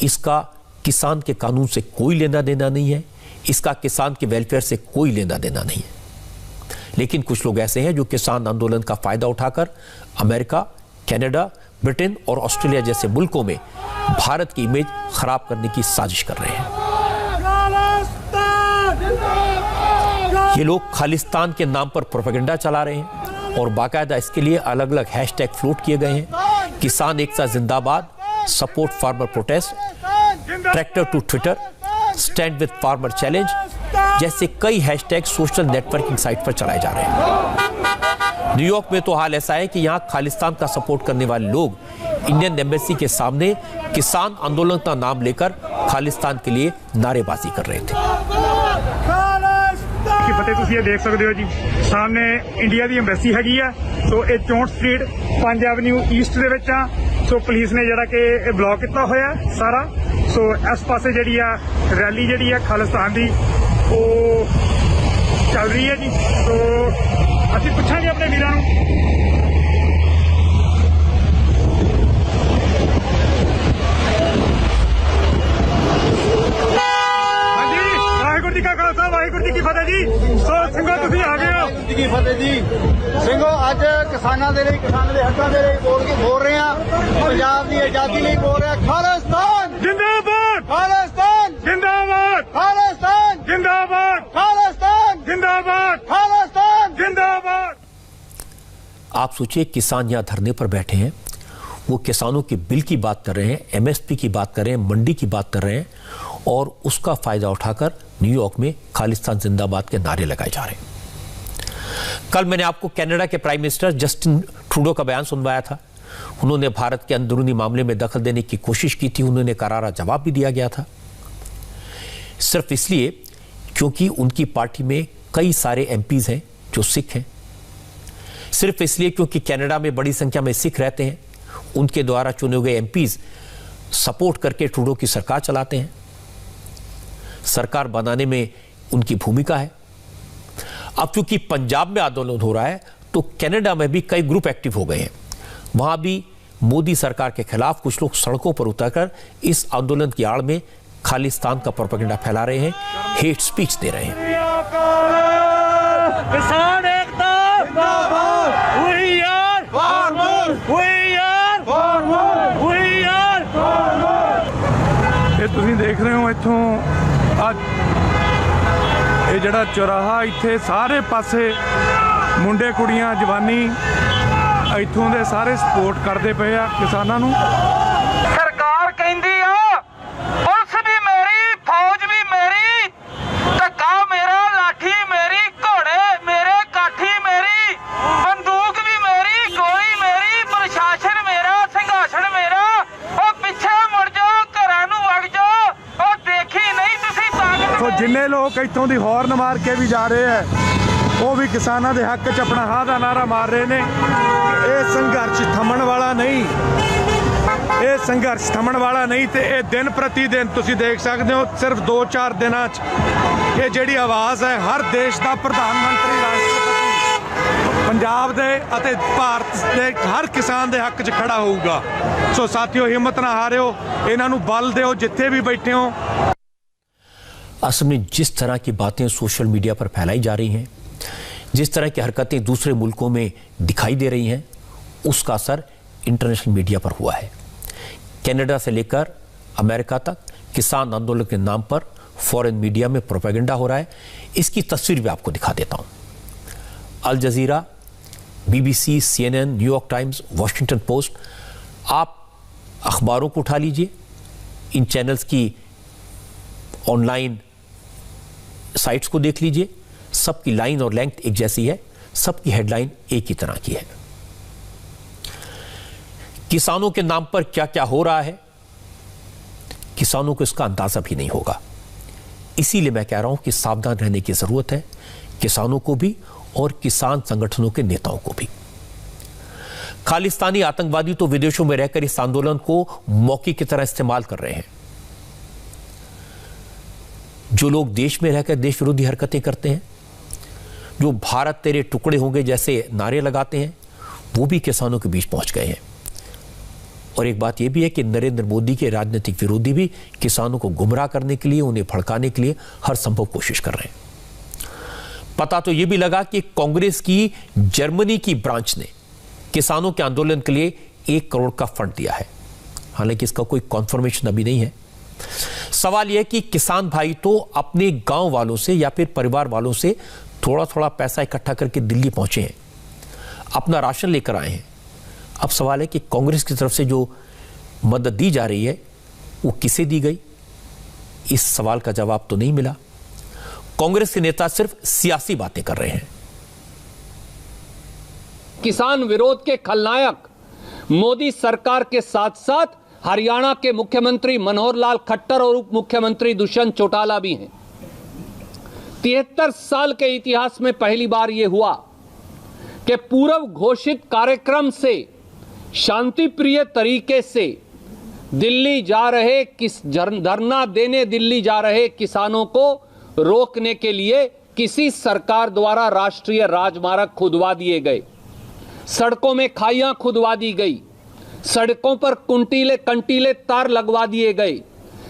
इसका किसान के कानून से कोई लेना देना नहीं है, इसका किसान के वेलफेयर से कोई लेना देना नहीं है। लेकिन कुछ लोग ऐसे हैं जो किसान आंदोलन का फायदा उठाकर अमेरिका, कनाडा, ब्रिटेन और ऑस्ट्रेलिया जैसे मुल्कों में भारत की इमेज खराब करने की साजिश कर रहे हैं। ये लोग खालिस्तान के नाम पर प्रोपेगेंडा चला रहे हैं और बाकायदा इसके लिए अलग अलग हैशटैग फ्लोट किए गए हैं। किसान एकता जिंदाबाद, support farmer protest, tractor to Twitter, stand with farmer challenge जैसे कई हैशटैग सोशल नेटवर्किंग साइट पर चलाए जा रहे हैं। न्यूयॉर्क में तो हाल ऐसा है कि यहां खालिस्तान का सपोर्ट करने वाले लोग इंडियन एम्बेसी के सामने किसान आंदोलन का नाम लेकर खालिस्तान के लिए नारेबाजी कर रहे थे। फतेह। तुसीं ये देख सकते हो जी सामने इंडिया की एम्बेसी हैगी आ। सो ये 64 स्ट्रीट 5 एवेन्यू ईस्ट दे विच आ। सो पुलिस ने जिहड़ा कि ब्लॉक किया होया सारा। सो इस पासे जिहड़ी आ रैली जिहड़ी आ खालिस्तान दी वो चल रही है जी। तो असीं पुछांगे अपने वीरां नूं। वाहिगुरू जी की फतेह जी। सो ਸਿੰਘੋ ਤੁਸੀਂ ਆ ਗਏ ਹੋ ਜੀ की फतेह जी। ਸਿੰਘੋ ਅੱਜ ਕਿਸਾਨਾਂ ਦੇ ਲਈ ਕਿਸਾਨਾਂ ਦੇ ਹੱਕਾਂ ਦੇ ਲਈ ਬੋਲ ਰਹੇ ਆ। ਪੰਜਾਬ ਦੀ ਆਜ਼ਾਦੀ ਲਈ ਬੋਲ ਰਹੇ ਆ। ਖਾਲਿਸਤਾਨ ਜਿੰਦਾਬਾਦ, ਖਾਲਿਸਤਾਨ ਜਿੰਦਾਬਾਦ, ਖਾਲਿਸਤਾਨ जिंदाबाद, खालिस्तान जिंदाबाद, खालिस्तान जिंदाबाद। आप सोचिए किसान यहां धरने पर बैठे हैं, वो किसानों के बिल की बात कर रहे हैं, एमएसपी की बात कर रहे हैं, मंडी की बात कर रहे हैं और उसका फायदा उठाकर न्यूयॉर्क में खालिस्तान जिंदाबाद के नारे लगाए जा रहे हैं। कल मैंने आपको कनाडा के प्राइम मिनिस्टर जस्टिन ट्रूडो का बयान सुनवाया था। उन्होंने भारत के अंदरूनी मामले में दखल देने की कोशिश की थी। उन्होंने करारा जवाब भी दिया गया था, सिर्फ इसलिए क्योंकि उनकी पार्टी में कई सारे एमपीज हैं जो सिख हैं, सिर्फ इसलिए क्योंकि कनाडा में बड़ी संख्या में सिख रहते हैं। उनके द्वारा चुने हुए एमपीज सपोर्ट करके ट्रूडो की सरकार चलाते हैं। सरकार बनाने में उनकी भूमिका है। अब चूंकि पंजाब में आंदोलन हो रहा है तो कनाडा में भी कई ग्रुप एक्टिव हो गए हैं। वहां भी मोदी सरकार के खिलाफ कुछ लोग सड़कों पर उतरकर इस आंदोलन की आड़ में खालिस्तान का प्रोपेगेंडा फैला रहे हैं, हेट स्पीच दे रहे हैं। किसान एकता जिंदाबाद, we are farmer, we are farmer, we are farmer. ये तुसीं देख रहे हो इत्थों आज ये जड़ा चौराहा इत्थे सारे पासे मुंडे कुड़ियां जवानी इत्थों दे सारे सपोर्ट करते पे आ किसानां नूं। सरकार कहंदी आ पुलिस भी मेरी, फौज भी मेरी, धक्का मेरा, लाठी मेरी, घोड़े मेरे, काठी मेरी, बंदूक भी मेरी, गोली मेरी, प्रशासन मेरा, सिंघासन मेरा। ओ पिछे मुड़ जाओ, घरां नूं वग जाओ, ओ देखी नहीं तुसीं ताकत। तो जिन्ने लोग इत्थों दी हॉर्न मार के भी जा रहे हैं वो भी किसानों के हक च अपना हां दा नारा मार रहे हैं। ये संघर्ष थमन वाला नहीं, ये संघर्ष थमन वाला नहीं। तो ये दिन प्रति दिन तुसीं देख सकते हो, सिर्फ 2-4 दिनों ये जिहड़ी आवाज़ है हर देश का प्रधानमंत्री, राष्ट्रपति पंजाब दे अते भारत के हर किसान के हक च खड़ा होऊगा। सो साथियों, हिम्मत ना हारियो, इन्हां नूं बल दिओ जिथे भी बैठे हो। असल में जिस तरह की बातें सोशल मीडिया पर फैलाई जा रही हैं, जिस तरह की हरकतें दूसरे मुल्कों में दिखाई दे रही हैं, उसका असर इंटरनेशनल मीडिया पर हुआ है। कनाडा से लेकर अमेरिका तक किसान आंदोलन के नाम पर फॉरेन मीडिया में प्रोपेगेंडा हो रहा है। इसकी तस्वीर भी आपको दिखा देता हूं। Al Jazeera, BBC, CNN, New York Times, Washington Post, आप अखबारों को उठा लीजिए, इन चैनल्स की ऑनलाइन साइट्स को देख लीजिए, सबकी लाइन और लेंथ एक जैसी है, सबकी हेडलाइन एक ही तरह की है। किसानों के नाम पर क्या क्या हो रहा है, किसानों को इसका अंदाजा भी नहीं होगा। इसीलिए मैं कह रहा हूं कि सावधान रहने की जरूरत है, किसानों को भी और किसान संगठनों के नेताओं को भी। खालिस्तानी आतंकवादी तो विदेशों में रहकर इस आंदोलन को मौके की तरह इस्तेमाल कर रहे हैं। जो लोग देश में रहकर देश विरोधी हरकतें करते हैं, जो भारत तेरे टुकड़े होंगे जैसे नारे लगाते हैं, वो भी किसानों के बीच पहुंच गए हैं। और एक बात यह भी है कि नरेंद्र मोदी के राजनीतिक विरोधी भी किसानों को गुमराह करने के लिए, उन्हें भड़काने के लिए हर संभव कोशिश कर रहे हैं। पता तो यह भी लगा कि कांग्रेस की जर्मनी की ब्रांच ने किसानों के आंदोलन के लिए 1 करोड़ का फंड दिया है। हालांकि इसका कोई कॉन्फर्मेशन अभी नहीं है। सवाल यह है कि किसान भाई तो अपने गांव वालों से या फिर परिवार वालों से थोड़ा थोड़ा पैसा इकट्ठा करके दिल्ली पहुंचे हैं, अपना राशन लेकर आए हैं। अब सवाल है कि कांग्रेस की तरफ से जो मदद दी जा रही है वो किसे दी गई, इस सवाल का जवाब तो नहीं मिला। कांग्रेस के नेता सिर्फ सियासी बातें कर रहे हैं। किसान विरोध के खलनायक मोदी सरकार के साथ साथ हरियाणा के मुख्यमंत्री मनोहर लाल खट्टर और उप मुख्यमंत्री दुष्यंत चौटाला भी हैं। 73 साल के इतिहास में पहली बार यह हुआ कि पूर्व घोषित कार्यक्रम से शांतिप्रिय तरीके से दिल्ली जा रहे धरना देने दिल्ली जा रहे किसानों को रोकने के लिए किसी सरकार द्वारा राष्ट्रीय राजमार्ग खुदवा दिए गए, सड़कों में खाइयां खुदवा दी गई, सड़कों पर कंटीले तार लगवा दिए गए,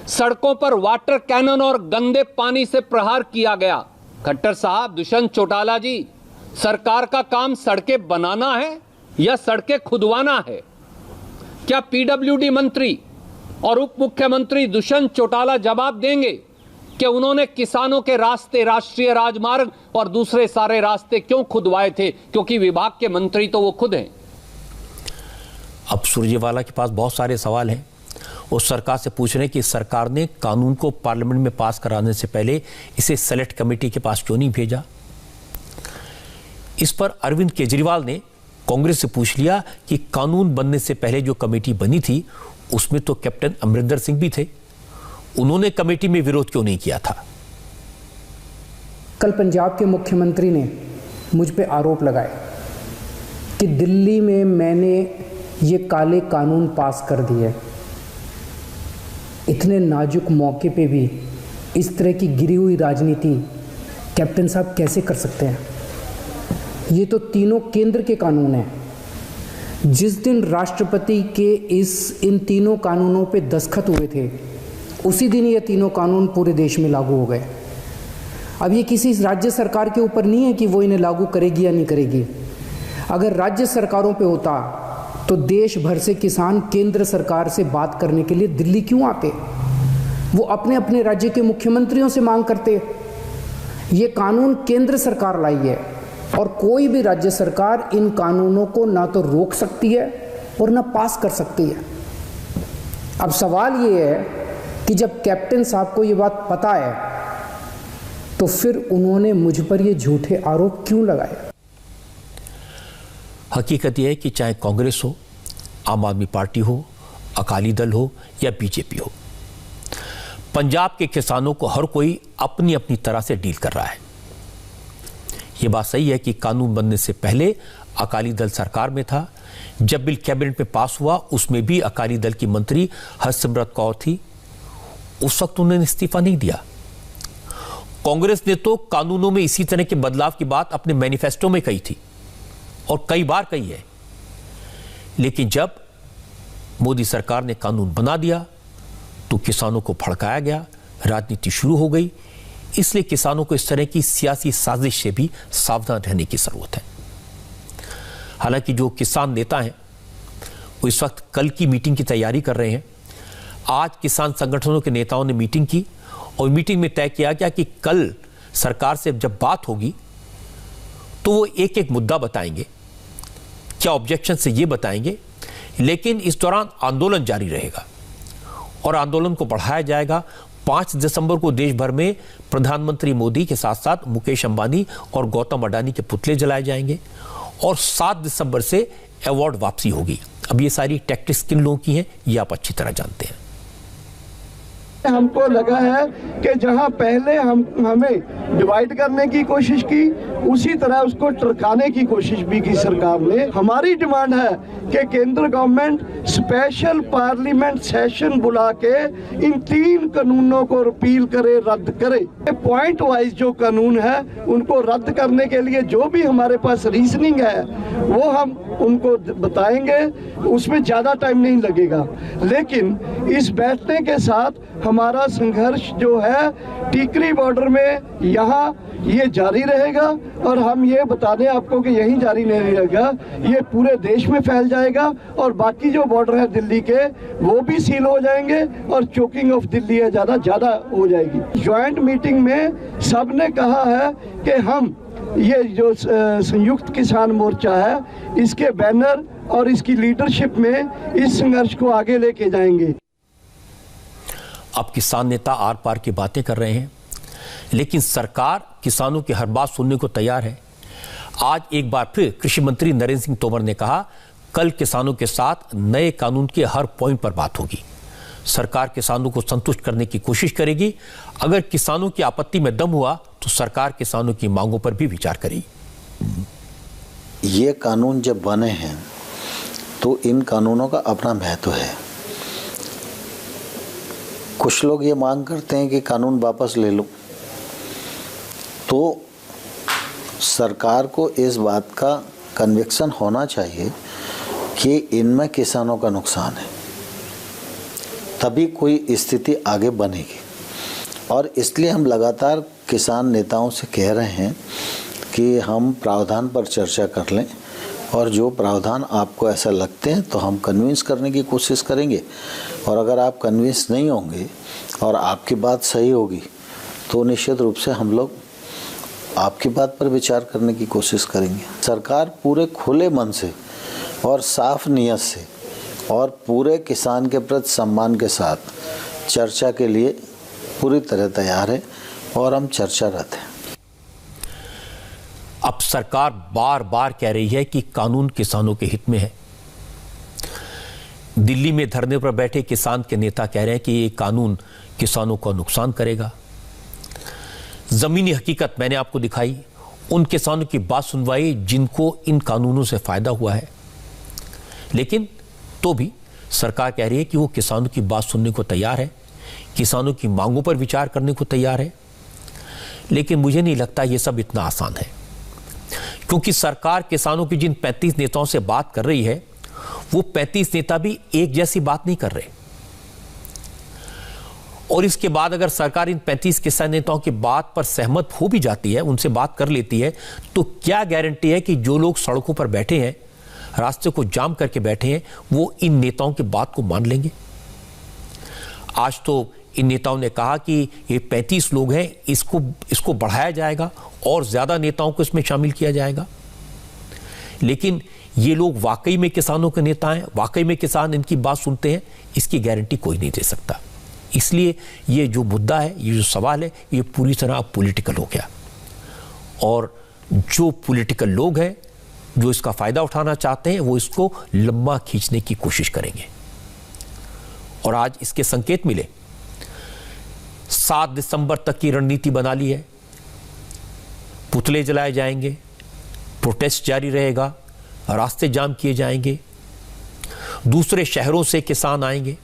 सड़कों पर वाटर कैनन और गंदे पानी से प्रहार किया गया। खट्टर साहब, दुष्यंत चौटाला जी, सरकार का काम सड़कें बनाना है या सड़कें खुदवाना है? क्या पीडब्ल्यूडी मंत्री और उप मुख्यमंत्री दुष्यंत चौटाला जवाब देंगे कि उन्होंने किसानों के रास्ते, राष्ट्रीय राजमार्ग और दूसरे सारे रास्ते क्यों खुदवाए थे? क्योंकि विभाग के मंत्री तो वो खुद हैं। अब सुरजेवाला के पास बहुत सारे सवाल हैं। वो सरकार से पूछ रहे हैं कि सरकार ने कानून को पार्लियामेंट में पास कराने से पहले इसे सेलेक्ट कमेटी के पास क्यों नहीं भेजा। इस पर अरविंद केजरीवाल ने कांग्रेस से पूछ लिया कि कानून बनने से पहले जो कमेटी बनी थी उसमें तो कैप्टन अमरिंदर सिंह भी थे, उन्होंने कमेटी में विरोध क्यों नहीं किया था? कल पंजाब के मुख्यमंत्री ने मुझ पे आरोप लगाए कि दिल्ली में मैंने ये काले कानून पास कर दिए। इतने नाजुक मौके पे भी इस तरह की गिरी हुई राजनीति कैप्टन साहब कैसे कर सकते हैं? ये तो तीनों केंद्र के कानून हैं। जिस दिन राष्ट्रपति के इन तीनों कानूनों पे दस्तखत हुए थे उसी दिन ये तीनों कानून पूरे देश में लागू हो गए। अब ये किसी राज्य सरकार के ऊपर नहीं है कि वो इन्हें लागू करेगी या नहीं करेगी। अगर राज्य सरकारों पे होता तो देश भर से किसान केंद्र सरकार से बात करने के लिए दिल्ली क्यों आते? वो अपने अपने राज्य के मुख्यमंत्रियों से मांग करते। ये कानून केंद्र सरकार लाई है और कोई भी राज्य सरकार इन कानूनों को ना तो रोक सकती है और ना पास कर सकती है। अब सवाल ये है कि जब कैप्टन साहब को ये बात पता है तो फिर उन्होंने मुझ पर ये झूठे आरोप क्यों लगाए? हकीकत यह है कि चाहे कांग्रेस हो, आम आदमी पार्टी हो, अकाली दल हो या बीजेपी हो, पंजाब के किसानों को हर कोई अपनी अपनी तरह से डील कर रहा है। यह बात सही है कि कानून बनने से पहले अकाली दल सरकार में था। जब बिल कैबिनेट में पास हुआ उसमें भी अकाली दल की मंत्री हरसिमरत कौर थी, उस वक्त उन्होंने इस्तीफा नहीं दिया। कांग्रेस ने तो कानूनों में इसी तरह के बदलाव की बात अपने मैनिफेस्टो में कही थी और कई बार कही है, लेकिन जब मोदी सरकार ने कानून बना दिया तो किसानों को भड़काया गया, राजनीति शुरू हो गई। इसलिए किसानों को इस तरह की सियासी साजिश से भी सावधान रहने की जरूरत है। हालांकि जो किसान नेता हैं वो इस वक्त कल की मीटिंग की तैयारी कर रहे हैं। आज किसान संगठनों के नेताओं ने मीटिंग की और मीटिंग में तय किया गया कि कल सरकार से जब बात होगी तो वो एक एक मुद्दा बताएंगे, क्या ऑब्जेक्शन से ये बताएंगे, लेकिन इस दौरान आंदोलन जारी रहेगा और आंदोलन को बढ़ाया जाएगा। 5 दिसंबर को देश भर में प्रधानमंत्री मोदी के साथ साथ मुकेश अंबानी और गौतम अडानी के पुतले जलाए जाएंगे और 7 दिसंबर से अवार्ड वापसी होगी। अब ये सारी टैक्टिक्स किन लोगों की हैं ये आप अच्छी तरह जानते हैं। हमको लगा है कि जहां पहले हमें डिवाइड करने की कोशिश की, उसी तरह उसको टरकाने की कोशिश भी की सरकार ने। हमारी डिमांड है कि केंद्र गवर्नमेंट स्पेशल पार्लियामेंट सेशन बुला के इन 3 कानूनों को रिपील करे, रद्द करे। पॉइंट वाइज जो कानून है उनको रद्द करने के लिए जो भी हमारे पास रीजनिंग है वो हम उनको बताएंगे, उसमें ज़्यादा टाइम नहीं लगेगा। लेकिन इस बैठने के साथ हमारा संघर्ष जो है टीकरी बॉर्डर में यहाँ ये जारी रहेगा और हम ये बता दें आपको कि यहीं जारी नहीं रहेगा, ये पूरे देश में फैल जाएगा और बाकी जो बॉर्डर है दिल्ली के वो भी सील हो जाएंगे और चोकिंग ऑफ दिल्ली है ज़्यादा हो जाएगी। ज्वाइंट मीटिंग में सब ने कहा है कि हम ये जो संयुक्त किसान मोर्चा है इसके बैनर और इसकी लीडरशिप में इस संघर्ष को आगे लेके जाएंगे। अब किसान नेता आर पार की बातें कर रहे हैं, लेकिन सरकार किसानों की हर बात सुनने को तैयार है। आज एक बार फिर कृषि मंत्री नरेंद्र सिंह तोमर ने कहा, कल किसानों के साथ नए कानून के हर पॉइंट पर बात होगी। सरकार किसानों को संतुष्ट करने की कोशिश करेगी। अगर किसानों की आपत्ति में दम हुआ तो तो सरकार किसानों की मांगों पर भी विचार करेगी। ये कानून जब बने हैं तो इन कानूनों का अपना महत्व है। कुछ लोग ये मांग करते हैं कि कानून वापस ले लो, तो सरकार को इस बात का कन्विक्शन होना चाहिए कि इनमें किसानों का नुकसान है, तभी कोई स्थिति आगे बनेगी। और इसलिए हम लगातार किसान नेताओं से कह रहे हैं कि हम प्रावधान पर चर्चा कर लें, और जो प्रावधान आपको ऐसा लगते हैं तो हम कन्विंस करने की कोशिश करेंगे, और अगर आप कन्विंस नहीं होंगे और आपकी बात सही होगी तो निश्चित रूप से हम लोग आपकी बात पर विचार करने की कोशिश करेंगे। सरकार पूरे खुले मन से और साफ नियत से और पूरे किसान के प्रति सम्मान के साथ चर्चा के लिए पूरी तरह तैयार है, और हम चर्चारत हैं। अब सरकार बार बार कह रही है कि कानून किसानों के हित में है। दिल्ली में धरने पर बैठे किसान के नेता कह रहे हैं कि ये कानून किसानों को नुकसान करेगा। जमीनी हकीकत मैंने आपको दिखाई, उन किसानों की बात सुनवाई जिनको इन कानूनों से फायदा हुआ है, लेकिन तो भी सरकार कह रही है कि वो किसानों की बात सुनने को तैयार है, किसानों की मांगों पर विचार करने को तैयार है। लेकिन मुझे नहीं लगता ये सब इतना आसान है, क्योंकि सरकार किसानों की जिन 35 नेताओं से बात कर रही है वो 35 नेता भी एक जैसी बात नहीं कर रहे। और इसके बाद अगर सरकार इन 35 किसान नेताओं की बात पर सहमत हो भी जाती है, उनसे बात कर लेती है, तो क्या गारंटी है कि जो लोग सड़कों पर बैठे हैं, रास्ते को जाम करके बैठे हैं, वो इन नेताओं की बात को मान लेंगे? आज तो इन नेताओं ने कहा कि ये 35 लोग हैं, इसको बढ़ाया जाएगा और ज्यादा नेताओं को इसमें शामिल किया जाएगा। लेकिन ये लोग वाकई में किसानों के नेता हैं, वाकई में किसान इनकी बात सुनते हैं, इसकी गारंटी कोई नहीं दे सकता। इसलिए ये जो मुद्दा है, ये जो सवाल है, ये पूरी तरह पॉलिटिकल हो गया, और जो पॉलिटिकल लोग हैं जो इसका फायदा उठाना चाहते हैं वो इसको लंबा खींचने की कोशिश करेंगे। और आज इसके संकेत मिले। 7 दिसंबर तक की रणनीति बना ली है, पुतले जलाए जाएंगे, प्रोटेस्ट जारी रहेगा, रास्ते जाम किए जाएंगे, दूसरे शहरों से किसान आएंगे।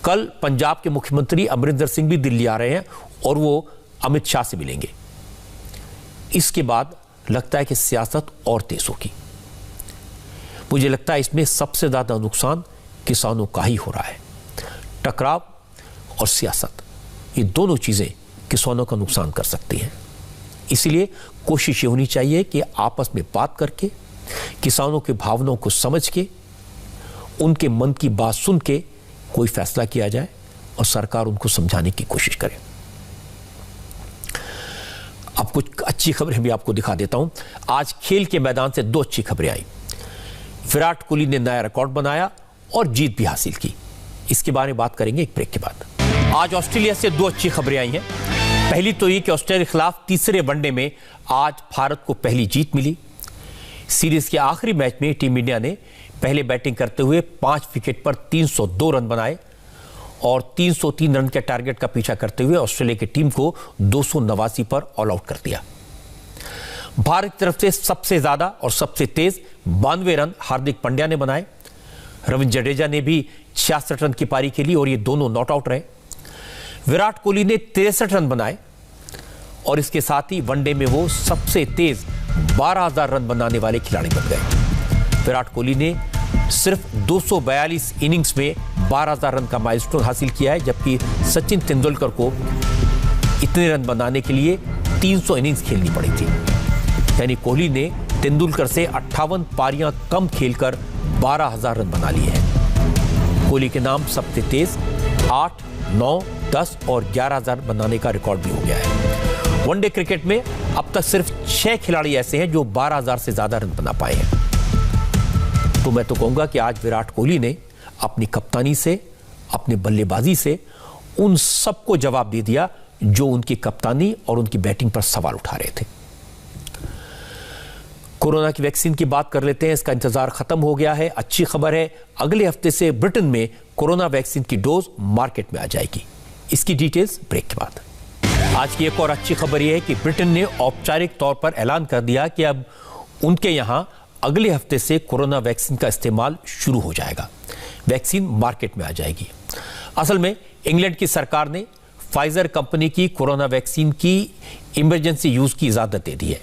कल पंजाब के मुख्यमंत्री अमरिंदर सिंह भी दिल्ली आ रहे हैं और वो अमित शाह से मिलेंगे। इसके बाद लगता है कि सियासत और तेज होगी। मुझे लगता है इसमें सबसे ज्यादा नुकसान किसानों का ही हो रहा है। टकराव और सियासत, ये दोनों चीजें किसानों का नुकसान कर सकती हैं। इसलिए कोशिश ये होनी चाहिए कि आपस में बात करके, किसानों की भावनाओं को समझ के, उनके मन की बात सुन के कोई फैसला किया जाए और सरकार उनको समझाने की कोशिश करे। अब कुछ अच्छी खबरें भी आपको दिखा देता हूं। आज खेल के मैदान से 2 अच्छी खबरें आई। विराट कोहली ने नया रिकॉर्ड बनाया और जीत भी हासिल की। इसके बारे में बात करेंगे एक ब्रेक के बाद। आज ऑस्ट्रेलिया से 2 अच्छी खबरें आई हैं। पहली तो ये कि ऑस्ट्रेलिया के खिलाफ तीसरे वनडे में आज भारत को पहली जीत मिली। सीरीज के आखिरी मैच में टीम इंडिया ने पहले बैटिंग करते हुए 5 विकेट पर 302 रन बनाए और 303 रन के टारगेट का पीछा करते हुए ऑस्ट्रेलिया की टीम को 289 पर ऑल आउट कर दिया। भारत की तरफ से सबसे ज्यादा और सबसे तेज 92 रन हार्दिक पांड्या ने बनाए। रविंद्र जडेजा ने भी 66 रन की पारी खेली और ये दोनों नॉट आउट रहे। विराट कोहली ने 63 रन बनाए और इसके साथ ही वनडे में वो सबसे तेज 12,000 रन बनाने वाले खिलाड़ी बन गए। विराट कोहली ने सिर्फ 242 इनिंग्स में 12,000 रन का माइलस्टोन हासिल किया है, जबकि सचिन तेंदुलकर को इतने रन बनाने के लिए 300 इनिंग्स खेलनी पड़ी थी। यानी कोहली ने तेंदुलकर से 58 पारियां कम खेलकर 12,000 रन बना लिए हैं। कोहली के नाम सबसे तेज 8, 9, 10 और 11,000 बनाने का रिकॉर्ड भी हो गया है। वनडे क्रिकेट में अब तक सिर्फ 6 खिलाड़ी ऐसे हैं जो 12,000 से ज्यादा रन बना पाए हैं। तो मैं तो कहूंगा कि आज विराट कोहली ने अपनी कप्तानी से, अपनी बल्लेबाजी से उन सबको जवाब दे दिया जो उनकी कप्तानी और उनकी बैटिंग पर सवाल उठा रहे थे। कोरोना की वैक्सीन की बात कर लेते हैं। इसका इंतजार खत्म हो गया है। अच्छी खबर है, अगले हफ्ते से ब्रिटेन में कोरोना वैक्सीन की डोज मार्केट में आ जाएगी। इसकी डिटेल्स ब्रेक के बाद। आज की एक और अच्छी खबर यह है कि ब्रिटेन ने औपचारिक तौर पर ऐलान कर दिया कि अब उनके यहां अगले हफ्ते से कोरोना वैक्सीन का इस्तेमाल शुरू हो जाएगा। वैक्सीन मार्केट में आ जाएगी। असल में इंग्लैंड की सरकार ने फाइजर कंपनी की कोरोना वैक्सीन की इमरजेंसी यूज की इजाजत दे दी है।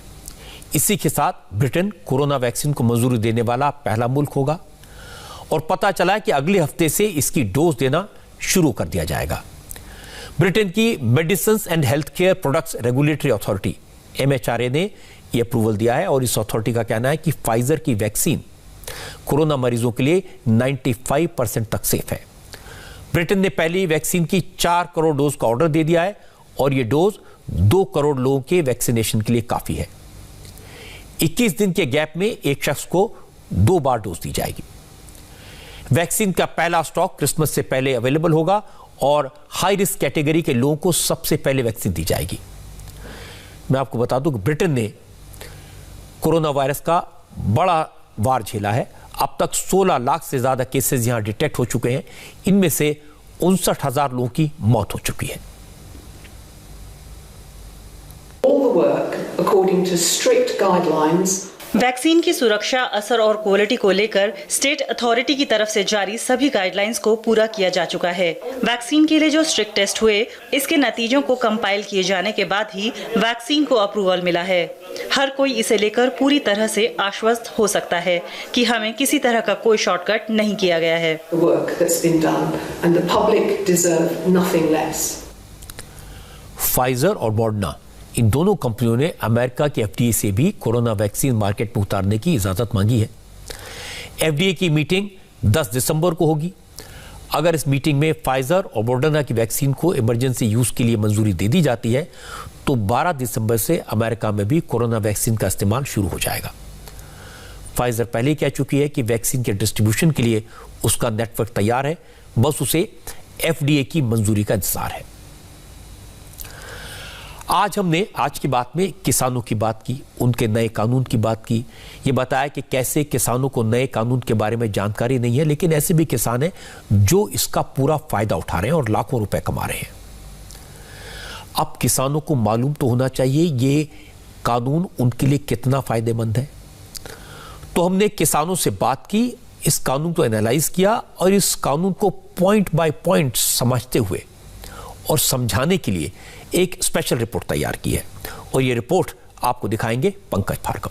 इसी के साथ ब्रिटेन कोरोना वैक्सीन को मंजूरी देने वाला पहला मुल्क होगा और पता चला है कि अगले हफ्ते से इसकी डोज देना शुरू कर दिया जाएगा। ब्रिटेन की medicines and health care products regulatory authority MHRA ने यह अप्रूवल दिया है और इस अथॉरिटी का कहना है कि फाइजर की वैक्सीन कोरोना मरीजों के लिए 95% तक सेफ है। ब्रिटेन ने पहली वैक्सीन की 4 करोड़ डोज का ऑर्डर दे दिया है और यह डोज 2 करोड़ लोगों के वैक्सीनेशन के लिए काफी है। 21 दिन के गैप में एक शख्स को 2 बार डोज दी जाएगी। वैक्सीन का पहला स्टॉक क्रिसमस से पहले अवेलेबल होगा और हाई रिस्क कैटेगरी के लोगों को सबसे पहले वैक्सीन दी जाएगी। मैं आपको बता दूं कि ब्रिटेन ने कोरोना वायरस का बड़ा वार झेला है। अब तक 16 लाख से ज्यादा केसेस यहां डिटेक्ट हो चुके हैं। इनमें से 59,000 लोगों की मौत हो चुकी है। All the work according to strict guidelines. Vaccine की सुरक्षा, असर और क्वालिटी को लेकर स्टेट अथॉरिटी की तरफ से जारी सभी गाइडलाइंस को पूरा किया जा चुका है। वैक्सीन के लिए जो स्ट्रिक्ट टेस्ट हुए, इसके नतीजों को कंपाइल किए जाने के बाद ही वैक्सीन को अप्रूवल मिला है। हर कोई इसे लेकर पूरी तरह से आश्वस्त हो सकता है कि हमें किसी तरह का कोई शॉर्टकट नहीं किया गया है। फाइजर और मॉडर्ना, इन दोनों कंपनियों ने अमेरिका के FDA से भी कोरोना वैक्सीन मार्केट में उतारने की इजाजत मांगी है। FDA की मीटिंग 10 दिसंबर को होगी। अगर इस मीटिंग में फाइजर और मॉडर्ना की वैक्सीन को इमरजेंसी यूज के लिए मंजूरी दे दी जाती है तो 12 दिसंबर से अमेरिका में भी कोरोना वैक्सीन का इस्तेमाल शुरू हो जाएगा। फाइजर पहले कह चुकी है कि वैक्सीन के डिस्ट्रीब्यूशन के लिए उसका नेटवर्क तैयार है, बस उसे FDA की मंजूरी का इंतजार है। आज हमने आज की बात में किसानों की बात की, उनके नए कानून की बात की, ये बताया कि कैसे किसानों को नए कानून के बारे में जानकारी नहीं है, लेकिन ऐसे भी किसान हैं जो इसका पूरा फायदा उठा रहे हैं और लाखों रुपए कमा रहे हैं। अब किसानों को मालूम तो होना चाहिए ये कानून उनके लिए कितना फायदेमंद है। तो हमने किसानों से बात की, इस कानून को एनालाइज किया और इस कानून को पॉइंट बाय पॉइंट समझते हुए और समझाने के लिए एक स्पेशल रिपोर्ट तैयार की है और ये रिपोर्ट आपको दिखाएंगे पंकज भार्गव।